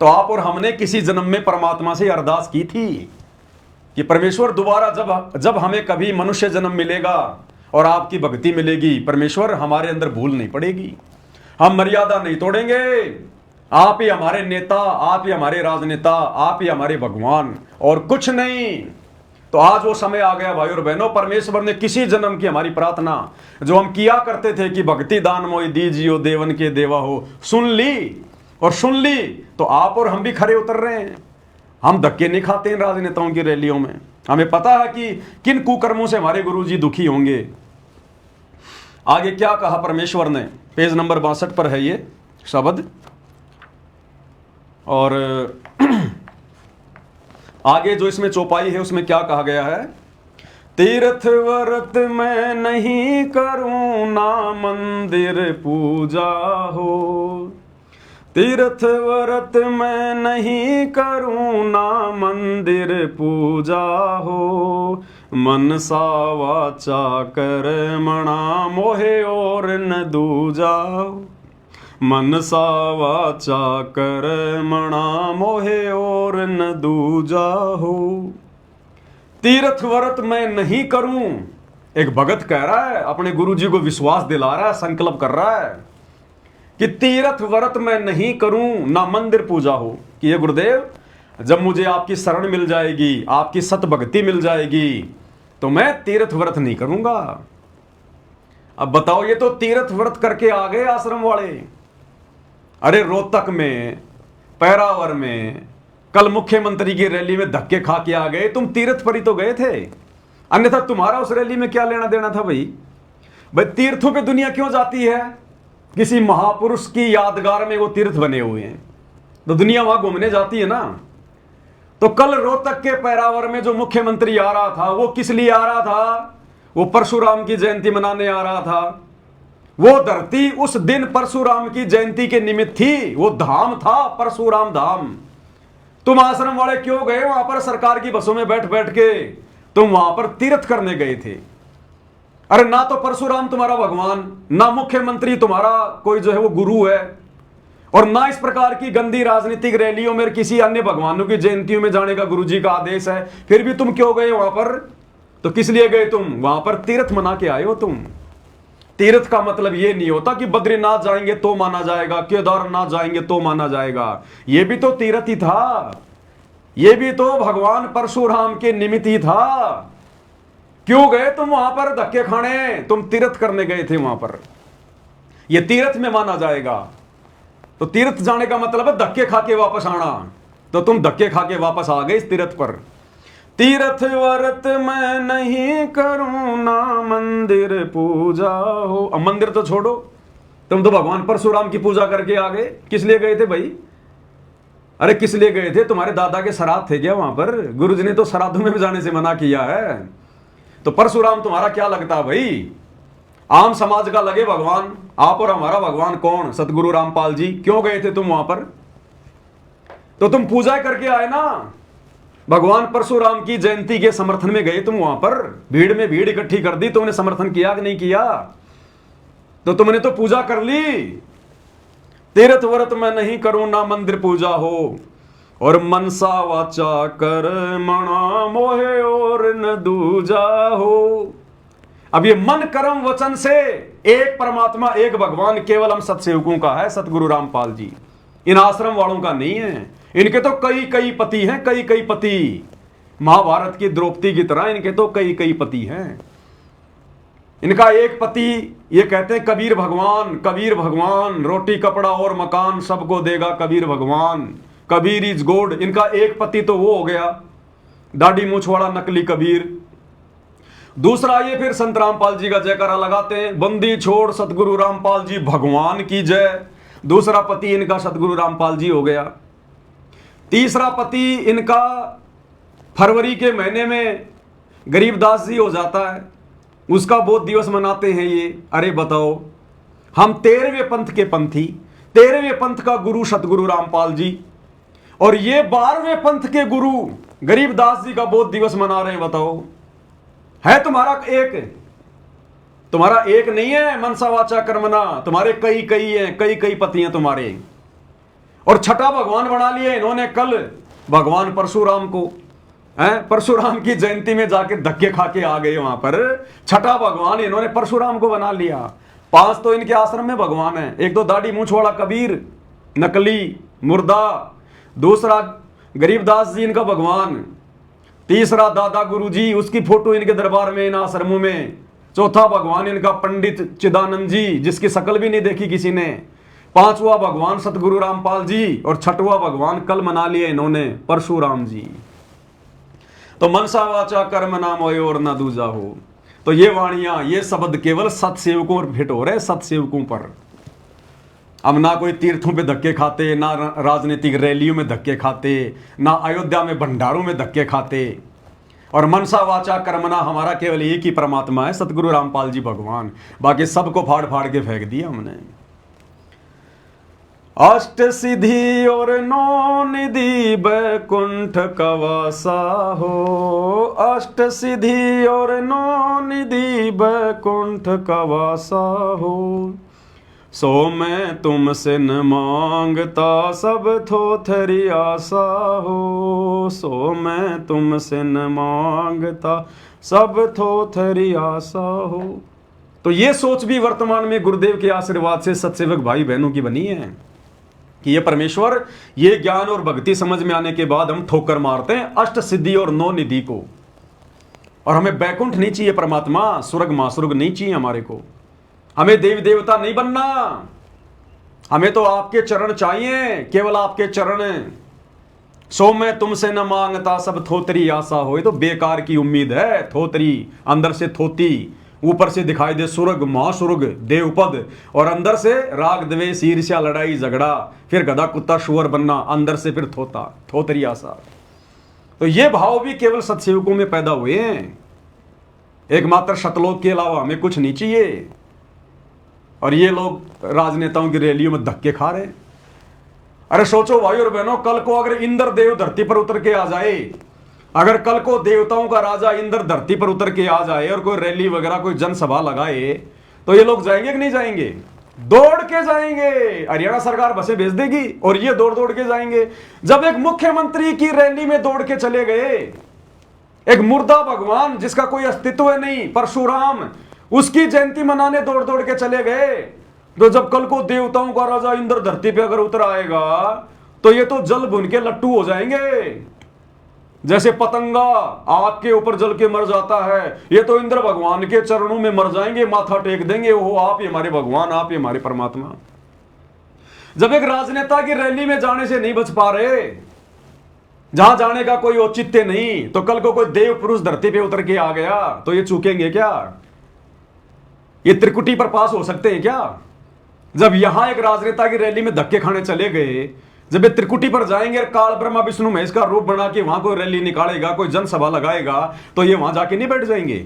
A: तो आप और हमने किसी जन्म में परमात्मा से अरदास की थी कि परमेश्वर दोबारा जब हमें कभी मनुष्य जन्म मिलेगा और आपकी भक्ति मिलेगी, परमेश्वर हमारे अंदर भूल नहीं पड़ेगी, हम मर्यादा नहीं तोड़ेंगे। आप ही हमारे नेता, आप ही हमारे राजनेता, आप ही हमारे भगवान, और कुछ नहीं। तो आज वो समय आ गया भाई और बहनों, परमेश्वर ने किसी जन्म की हमारी प्रार्थना जो हम किया करते थे कि भक्ति दान मोहि दीजियो, देवन के देवा हो, सुन ली। और सुन ली तो आप और हम भी खरे उतर रहे हैं। हम धक्के नहीं खाते इन राजनेताओं की रैलियों में। हमें पता है कि किन कुकर्मों से हमारे गुरुजी दुखी होंगे। आगे क्या कहा परमेश्वर ने, पेज नंबर 62 पर है ये शब्द, और आगे जो इसमें चौपाई है उसमें क्या कहा गया है। तीर्थ व्रत मैं नहीं करूं, ना मंदिर पूजा हो। तीर्थ व्रत मैं नहीं करूं, ना मंदिर पूजा हो। मनसा वाचा कर्मणा मोहे और न दूजा। मनसा वाचा कर्मणा मोहे और न दूजा हो। तीर्थ व्रत मैं नहीं करूं, एक भगत कह रहा है, अपने गुरुजी को विश्वास दिला रहा है, संकल्प कर रहा है कि तीर्थ व्रत मैं नहीं करूं, ना मंदिर पूजा हो। कि ये गुरुदेव, जब मुझे आपकी शरण मिल जाएगी, आपकी सत भक्ति मिल जाएगी, तो मैं तीर्थ व्रत नहीं करूंगा। अब बताओ, ये तो तीर्थ व्रत करके आ गए आश्रम वाले। अरे रोहतक में, पैरावर में, कल मुख्यमंत्री की रैली में धक्के खा के आ गए, तुम तीर्थ पर ही तो गए थे, अन्यथा तुम्हारा उस रैली में क्या लेना देना था भाई। तीर्थों पे दुनिया क्यों जाती है? किसी महापुरुष की यादगार में वो तीर्थ बने हुए हैं, तो दुनिया वहां घूमने जाती है ना। तो कल रोहतक के पैरावर में जो मुख्यमंत्री आ रहा था, वो किस लिए आ रहा था? वो परशुराम की जयंती मनाने आ रहा था। वो धरती उस दिन परशुराम की जयंती के निमित्त थी, वो धाम था परशुराम धाम। तुम आश्रम वाले क्यों गए वहां पर? सरकार की बसों में बैठ बैठ के तुम वहां पर तीर्थ करने गए थे। अरे ना तो परशुराम तुम्हारा भगवान, ना मुख्यमंत्री तुम्हारा कोई जो है वो गुरु है, और ना इस प्रकार की गंदी राजनीतिक रैलियों में किसी अन्य भगवानों की जयंतियों में जाने का गुरुजी का आदेश है। फिर भी तुम क्यों गए वहां पर? तो किस लिए गए तुम? वहां पर तीर्थ मना के आए हो तुम। तीर्थ का मतलब यह नहीं होता कि बद्रीनाथ जाएंगे तो माना जाएगा, केदारनाथ जाएंगे तो माना जाएगा। यह भी तो तीर्थ ही था, यह भी तो भगवान परशुराम के निमित्त ही था। क्यों गए तुम वहां पर धक्के खाने? तुम तीर्थ करने गए थे वहां पर, यह तीर्थ में माना जाएगा। तो तीर्थ जाने का मतलब है धक्के खा के वापस आना। तो तुम धक्के खा के वापस आ गए इस तीर्थ पर। तीर्थ व्रत मैं नहीं करूं, ना मंदिर पूजा हो। अब मंदिर तो छोड़ो, तुम तो भगवान परशुराम की पूजा करके आ गए। किस लिए गए थे भाई? अरे किस लिए गए थे? तुम्हारे दादा के श्राद्ध थे क्या वहां पर? गुरुजी ने तो श्राद्धों में भी जाने से मना किया है। तो परशुराम तुम्हारा क्या लगता है भाई? आम समाज का लगे भगवान। आप और हमारा भगवान कौन? सतगुरु रामपाल जी। क्यों गए थे तुम वहां पर? तो तुम पूजा करके आए ना। भगवान परशुराम की जयंती के समर्थन में गए तुम वहां पर, भीड़ में भीड़ इकट्ठी कर दी, तुमने समर्थन किया कि नहीं किया? तो तुमने तो पूजा कर ली। तीर्थ व्रत मैं नहीं करूं, ना मंदिर पूजा हो। और मनसा वाचा कर्मणा मोहे और न दूजा हो। अब ये मन कर्म वचन से एक परमात्मा, एक भगवान केवल हम सत्सेवकों का है, सतगुरु रामपाल जी। इन आश्रम वालों का नहीं है। इनके तो कई कई पति हैं, कई कई पति। महाभारत की द्रौपदी की तरह इनके तो कई कई पति हैं। इनका एक पति, ये कहते हैं कबीर भगवान, कबीर भगवान, रोटी कपड़ा और मकान सबको देगा कबीर भगवान, कबीर इज गॉड। इनका एक पति तो वो हो गया, दाढ़ी मूछ वाला नकली कबीर। दूसरा ये फिर संत रामपाल जी का जयकारा लगाते हैं, बंदी छोड़ सतगुरु रामपाल जी भगवान की जय। दूसरा पति इनका सतगुरु रामपाल जी हो गया। तीसरा पति इनका फरवरी के महीने में गरीबदास जी हो जाता है, उसका बोध दिवस मनाते हैं ये। अरे बताओ, हम 13वें पंथ के पंथी, 13वें पंथ का गुरु सतगुरु रामपाल जी, और ये 12वें पंथ के गुरु गरीबदास जी का बोध दिवस मना रहे हैं। बताओ, है तुम्हारा एक नहीं है मनसा वाचा कर्मना, तुम्हारे कई कई हैं, कई कई पति हैं तुम्हारे। और छठा भगवान बना लिया इन्होंने कल भगवान परशुराम को। परशुराम की जयंती में जाके धक्के खा के आ गए वहां पर, छठा भगवान इन्होंने परशुराम को बना लिया। 5 तो इनके आश्रम में भगवान है। एक तो दाढ़ी मूंछ वाला कबीर, नकली मुर्दा। दूसरा गरीबदास जी इनका भगवान। तीसरा दादा गुरु जी, उसकी फोटो इनके दरबार में, इन आश्रमों में। चौथा भगवान इनका पंडित चिदानंद जी, जिसकी शक्ल भी नहीं देखी किसी ने। 5वां भगवान सतगुरु रामपाल जी, और 6वां भगवान कल मना लिया इन्होंने परशुराम जी। तो मनसा वाचा कर्म नाम और न दूजा हो। तो ये वाणियां, ये शब्द केवल सतसेवकों पर फिट हो रहे, सतसेवकों पर। हम ना कोई तीर्थों पे धक्के खाते, ना राजनीतिक रैलियों में धक्के खाते, ना अयोध्या में भंडारों में धक्के खाते। और मनसा वाचा कर्मना हमारा केवल एक ही परमात्मा है, सतगुरु रामपाल जी भगवान। बाकी सबको फाड़ फाड़ के फेंक दिया हमने। अष्ट सिद्धि और 9 निधि बैकुंठ कवासा हो। अष्ट सिद्धि और 9 निधि बैकुंठ कवासा हो। सो मैं तुमसे न मांगता सब थोथरी आशा हो। सो मैं तुमसे न मांगता सब थोथरी आशा हो। तो ये सोच भी वर्तमान में गुरुदेव के आशीर्वाद से सत्सेवक भाई बहनों की बनी है कि ये परमेश्वर, ये ज्ञान और भक्ति समझ में आने के बाद हम ठोकर मारते हैं अष्ट सिद्धि और 9 निधि को। और हमें बैकुंठ नहीं चाहिए परमात्मा, स्वर्ग मासुर्ग नहीं चाहिए हमारे को। हमें देवी देवता नहीं बनना, हमें तो आपके चरण चाहिए, केवल आपके चरण। सो मैं तुमसे न मांगता सब थोतरी आशा हो। ये तो बेकार की उम्मीद है। थोतरी, अंदर से थोती, ऊपर से दिखाई दे स्वर्ग महास्वर्ग देवपद, और अंदर से राग द्वेष ईर्ष्या लड़ाई झगड़ा, फिर गधा कुत्ता शुअर बनना, अंदर से फिर थोता, थोतरी आशा। तो ये भाव भी केवल सत्सेवकों में पैदा हुए हैं। एकमात्र सतलोक के अलावा हमें कुछ नहीं चाहिए। और ये लोग राजनेताओं की रैलियों में धक्के खा रहे हैं। अरे सोचो भाई और बहनों, कल को अगर इंद्र देव धरती पर उतर के आ जाए, अगर कल को देवताओं का राजा इंद्र धरती पर उतर के आ जाए और कोई रैली वगैरह कोई जनसभा लगाए, तो ये लोग जाएंगे कि नहीं जाएंगे? दौड़ के जाएंगे। हरियाणा सरकार बसें भेज देगी और ये दौड़ दौड़ के जाएंगे। जब एक मुख्यमंत्री की रैली में दौड़ के चले गए, एक मुर्दा भगवान जिसका कोई अस्तित्व नहीं, परशुराम, उसकी जयंती मनाने दौड़ दौड़ के चले गए, तो जब कल को देवताओं का राजा इंद्र धरती पे अगर उतर आएगा, तो ये तो जल भुन के लट्टू हो जाएंगे। जैसे पतंगा आग के ऊपर जल के मर जाता है, ये तो इंद्र भगवान के चरणों में मर जाएंगे, माथा टेक देंगे, वो आप ही हमारे भगवान, आप ही हमारे परमात्मा। जब एक राजनेता की रैली में जाने से नहीं बच पा रहे, जहां जाने का कोई औचित्य नहीं, तो कल को कोई देव पुरुष धरती पे उतर के आ गया, तो ये चूकेंगे क्या? ये त्रिकुटी पर पास हो सकते हैं क्या? जब यहां एक राजनेता की रैली में धक्के खाने चले गए, जब ये त्रिकुटी पर जाएंगे, काल ब्रह्मा विष्णु महेश का रूप बना के वहां कोई रैली निकालेगा, कोई जनसभा लगाएगा, तो ये वहां जाके नहीं बैठ जाएंगे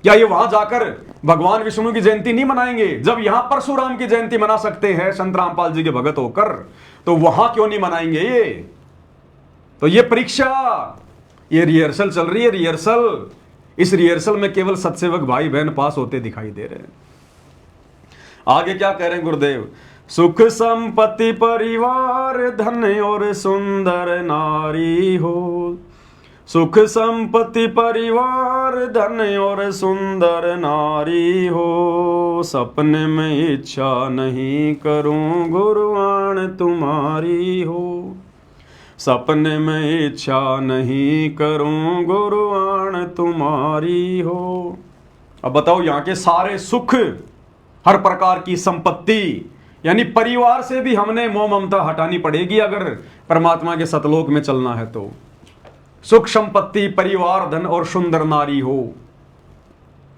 A: क्या? ये वहां जाकर भगवान विष्णु की जयंती नहीं मनाएंगे? जब यहां परशुराम की जयंती मना सकते हैं संत रामपाल जी के भगत होकर, तो वहां क्यों नहीं मनाएंगे ये? तो ये परीक्षा, ये रिहर्सल चल रही है, रिहर्सल। इस रिहर्सल में केवल सत्सेवक भाई बहन पास होते दिखाई दे रहे हैं। आगे क्या कह रहे हैं गुरुदेव? सुख संपत्ति परिवार धन और सुंदर नारी हो। सुख संपत्ति परिवार धन और सुंदर नारी हो। सपने में इच्छा नहीं करूं गुरुआन तुम्हारी हो। सपने में इच्छा नहीं करूं गुरुआन तुम्हारी हो। अब बताओ, यहाँ के सारे सुख, हर प्रकार की संपत्ति, यानी परिवार से भी हमने मोह ममता हटानी पड़ेगी अगर परमात्मा के सतलोक में चलना है। तो सुख संपत्ति परिवार धन और सुंदर नारी हो।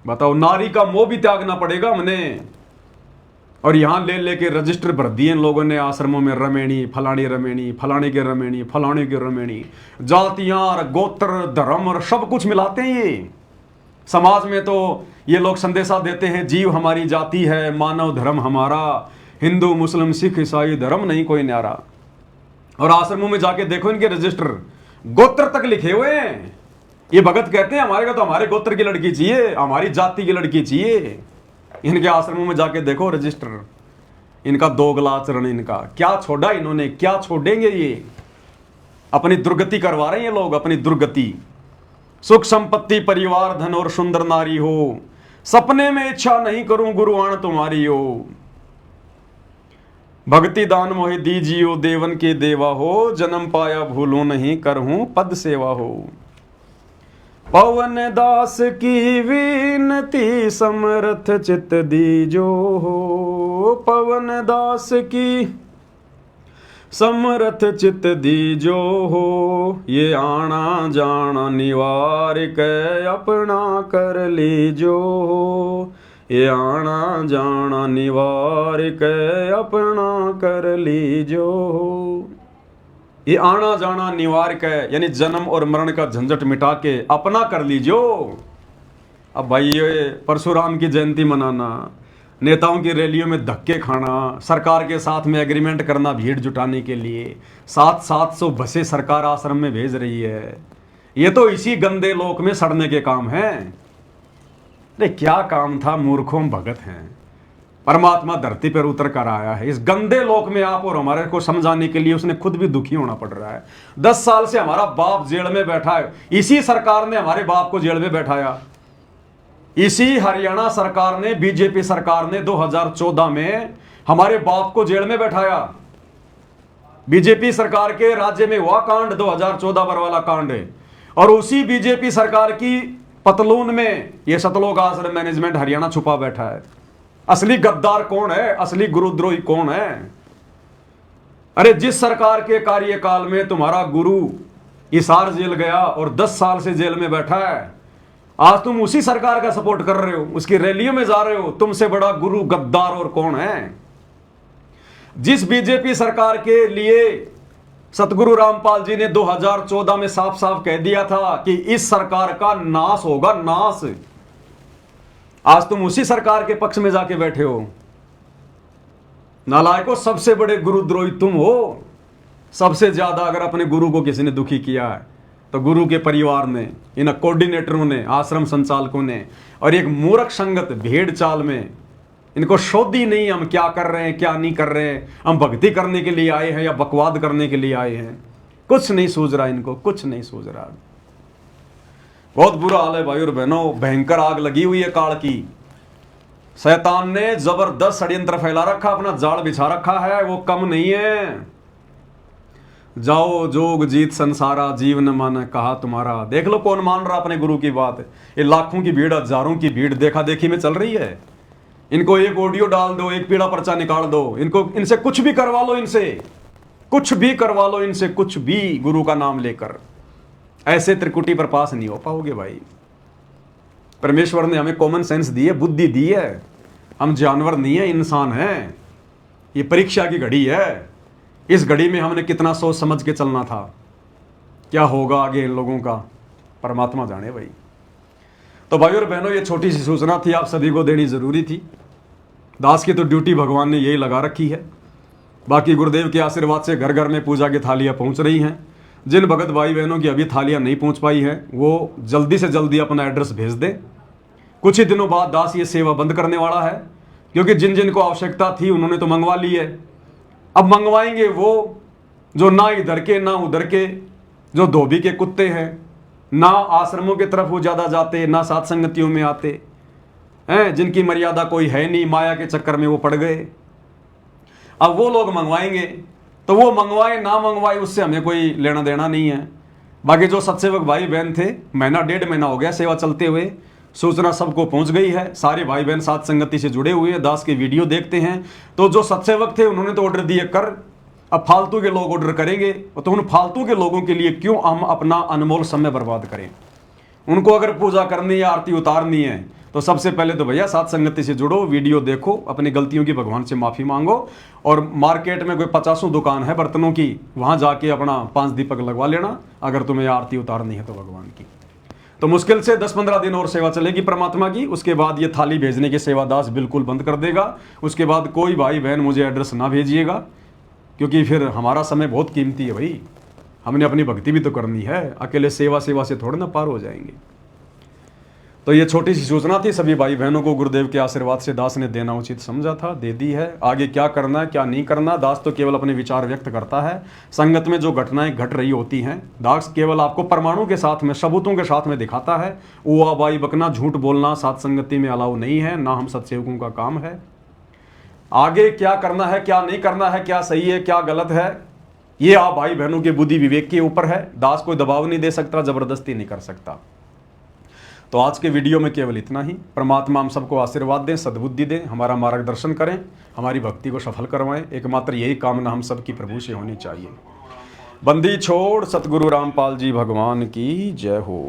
A: बताओ, नारी का मोह भी त्यागना पड़ेगा हमने। और यहां ले लेके रजिस्टर भर दिए लोगों ने आश्रमों में, रमेणी फलानी रमेणी, फलाने के रमेणी, फलाने के रमेणी, जातियां, गोत्र, धर्म और सब कुछ मिलाते हैं। ये समाज में तो ये लोग संदेशा देते हैं, जीव हमारी जाति है, मानव धर्म हमारा, हिंदू मुस्लिम सिख ईसाई धर्म नहीं कोई न्यारा। और आश्रमों में जाके देखो इनके रजिस्टर, गोत्र तक लिखे हुए हैं। ये भगत कहते हैं हमारे को तो हमारे गोत्र की लड़की चाहिए, हमारी जाति की लड़की चाहिए। इनके आश्रमों में जाके देखो रजिस्टर, इनका दोगला आचरण, इनका क्या छोड़ा इन्होंने, क्या छोड़ेंगे ये। अपनी दुर्गति करवा रहे हैं ये लोग, अपनी दुर्गति। सुख संपत्ति परिवार धन और सुंदर नारी हो, सपने में इच्छा नहीं करूं गुरुआण तुम्हारी हो। भक्ति दान मोहि दीजियो देवन के देवा हो, जन्म पाया भूलो नहीं करहूं पद सेवा हो। पवन दास की विनती समर्थ चित दीजो हो, पवन दास की समर्थ चित दीजो हो। ये आना जाना निवार के अपना कर लीजो हो, ये आना जाना निवार के अपना कर लीजो हो। ये आना जाना निवार के यानी जन्म और मरण का झंझट मिटा के अपना कर लीजो। अब भाई ये परशुराम की जयंती मनाना, नेताओं की रैलियों में धक्के खाना, सरकार के साथ में एग्रीमेंट करना भीड़ जुटाने के लिए, 700 बसें सरकार आश्रम में भेज रही है, ये तो इसी गंदे लोक में सड़ने के काम हैं। अरे क्या काम था, मूर्खों भगत हैं। परमात्मा धरती पर उतर कर आया है इस गंदे लोक में, आप और हमारे को समझाने के लिए उसने खुद भी दुखी होना पड़ रहा है। 10 साल से हमारा बाप जेल में बैठा है, इसी सरकार ने हमारे बाप को जेल में बैठाया। इसी हरियाणा सरकार ने, बीजेपी सरकार ने 2014 में हमारे बाप को जेल में बैठाया। बीजेपी सरकार के राज्य में हुआ कांड 2014 पर वाला कांड है। और उसी बीजेपी सरकार की पतलून में यह सतलोक आश्रम मैनेजमेंट हरियाणा छुपा बैठा है। असली गद्दार कौन है, असली गुरुद्रोही कौन है? अरे जिस सरकार के कार्यकाल में तुम्हारा गुरु हिसार जेल गया और 10 साल से जेल में बैठा है, आज तुम उसी सरकार का सपोर्ट कर रहे हो, उसकी रैलियों में जा रहे हो। तुमसे बड़ा गुरु गद्दार और कौन है? जिस बीजेपी सरकार के लिए सतगुरु रामपाल जी ने 2014 में साफ साफ कह दिया था कि इस सरकार का नाश होगा, नाश, आज तुम उसी सरकार के पक्ष में जाके बैठे हो। नालायकों, सबसे बड़े गुरुद्रोही तुम हो। सबसे ज्यादा अगर अपने गुरु को किसी ने दुखी किया है तो गुरु के परिवार ने, इन कोऑर्डिनेटरों ने, आश्रम संचालकों ने, और एक मूर्ख संगत भेड़ चाल में। इनको शोध ही नहीं हम क्या कर रहे हैं क्या नहीं कर रहे हैं, हम भक्ति करने के लिए आए हैं या बकवाद करने के लिए आए हैं। कुछ नहीं सूझ रहा इनको, कुछ नहीं सूझ रहा। बहुत बुरा हाल है भाई और बहनों, भयंकर आग लगी हुई है काल की। शैतान ने जबरदस्त षड्यंत्र फैला रखा, अपना जाल बिछा रखा है, वो कम नहीं है। जाओ जोग जीत संसारा, जीव न माने कहा तुम्हारा। देख लो कौन मान रहा अपने गुरु की बात। ये लाखों की भीड़, हजारों की भीड़ देखा देखी में चल रही है। इनको एक ऑडियो डाल दो, एक पीड़ा पर्चा निकाल दो, इनको इनसे कुछ भी करवा लो, इनसे कुछ भी करवा लो, इनसे कुछ भी, गुरु का नाम लेकर। ऐसे त्रिकुटी पर पास नहीं हो पाओगे भाई। परमेश्वर ने हमें कॉमन सेंस दी है, बुद्धि दी है। हम जानवर नहीं है, इंसान हैं। ये परीक्षा की घड़ी है। इस घड़ी में हमने कितना सोच समझ के चलना था, क्या होगा आगे इन लोगों का, परमात्मा जाने भाई। तो भाई और बहनों, ये छोटी सी सूचना थी, आप सभी को देनी जरूरी थी। दास की तो ड्यूटी भगवान ने यही लगा रखी है। बाकी गुरुदेव के आशीर्वाद से घर घर में पूजा की थालियां पहुंच रही हैं। जिन भगत भाई बहनों की अभी थालियां नहीं पहुंच पाई हैं, वो जल्दी से जल्दी अपना एड्रेस भेज दें। कुछ ही दिनों बाद दास ये सेवा बंद करने वाला है, क्योंकि जिन जिन को आवश्यकता थी उन्होंने तो मंगवा ली है। अब मंगवाएंगे वो जो ना इधर के ना उधर के, जो धोबी के कुत्ते हैं, ना आश्रमों की तरफ वो ज़्यादा जाते, ना साथ संगतियों में आते हैं, जिनकी मर्यादा कोई है नहीं, माया के चक्कर में वो पड़ गए। अब वो लोग मंगवाएंगे, तो वो मंगवाए ना मंगवाए उससे हमें कोई लेना देना नहीं है। बाकी जो सत्सेवक भाई बहन थे, महीना 1.5 महीना हो गया सेवा चलते हुए, सूचना सबको पहुंच गई है। सारे भाई बहन साथ संगति से जुड़े हुए हैं, दास के वीडियो देखते हैं। तो जो सत्सेवक थे उन्होंने तो ऑर्डर दिए कर, अब फालतू के लोग ऑर्डर करेंगे, तो उन फालतू के लोगों के लिए क्यों हम अपना अनमोल समय बर्बाद करें। उनको अगर पूजा करनी है, आरती उतारनी है, तो तो सबसे पहले तो भैया साथ संगति से जुड़ो, वीडियो देखो, अपनी गलतियों की भगवान से माफ़ी मांगो, और मार्केट में कोई 50 दुकान है बर्तनों की, वहाँ जाके अपना 5 दीपक लगवा लेना अगर तुम्हें आरती उतारनी है तो भगवान की। तो मुश्किल से 10-15 दिन और सेवा चलेगी परमात्मा की। उसके बाद ये थाली भेजने के सेवादास बिल्कुल बंद कर देगा। उसके बाद कोई भाई बहन मुझे एड्रेस ना भेजिएगा, क्योंकि फिर हमारा समय बहुत कीमती है भाई, हमने अपनी भक्ति भी तो करनी है, अकेले सेवा से थोड़े ना पार हो जाएंगे। तो ये छोटी सी सूचना थी, सभी भाई बहनों को गुरुदेव के आशीर्वाद से दास ने देना उचित समझा था, दे दी है। आगे क्या करना है क्या नहीं करना, दास तो केवल अपने विचार व्यक्त करता है। संगत में जो घटनाएं घट रही होती हैं, दास केवल आपको प्रमाणों के साथ में, सबूतों के साथ में दिखाता है। उआ बाई बकना, झूठ बोलना साथ संगति में अलाउ नहीं है, ना हम सत्सेवकों का काम है। आगे क्या करना है क्या नहीं करना है, क्या सही है क्या गलत है, ये आप भाई बहनों के बुद्धि विवेक के ऊपर है। दास कोई दबाव नहीं दे सकता, जबरदस्ती नहीं कर सकता। तो आज के वीडियो में केवल इतना ही। परमात्मा हम सबको आशीर्वाद दें, सद्बुद्धि दें, हमारा मार्गदर्शन करें, हमारी भक्ति को सफल करवाएं। एकमात्र यही कामना हम सबकी प्रभु से होनी चाहिए। बंदी छोड़ सतगुरु रामपाल जी भगवान की जय हो।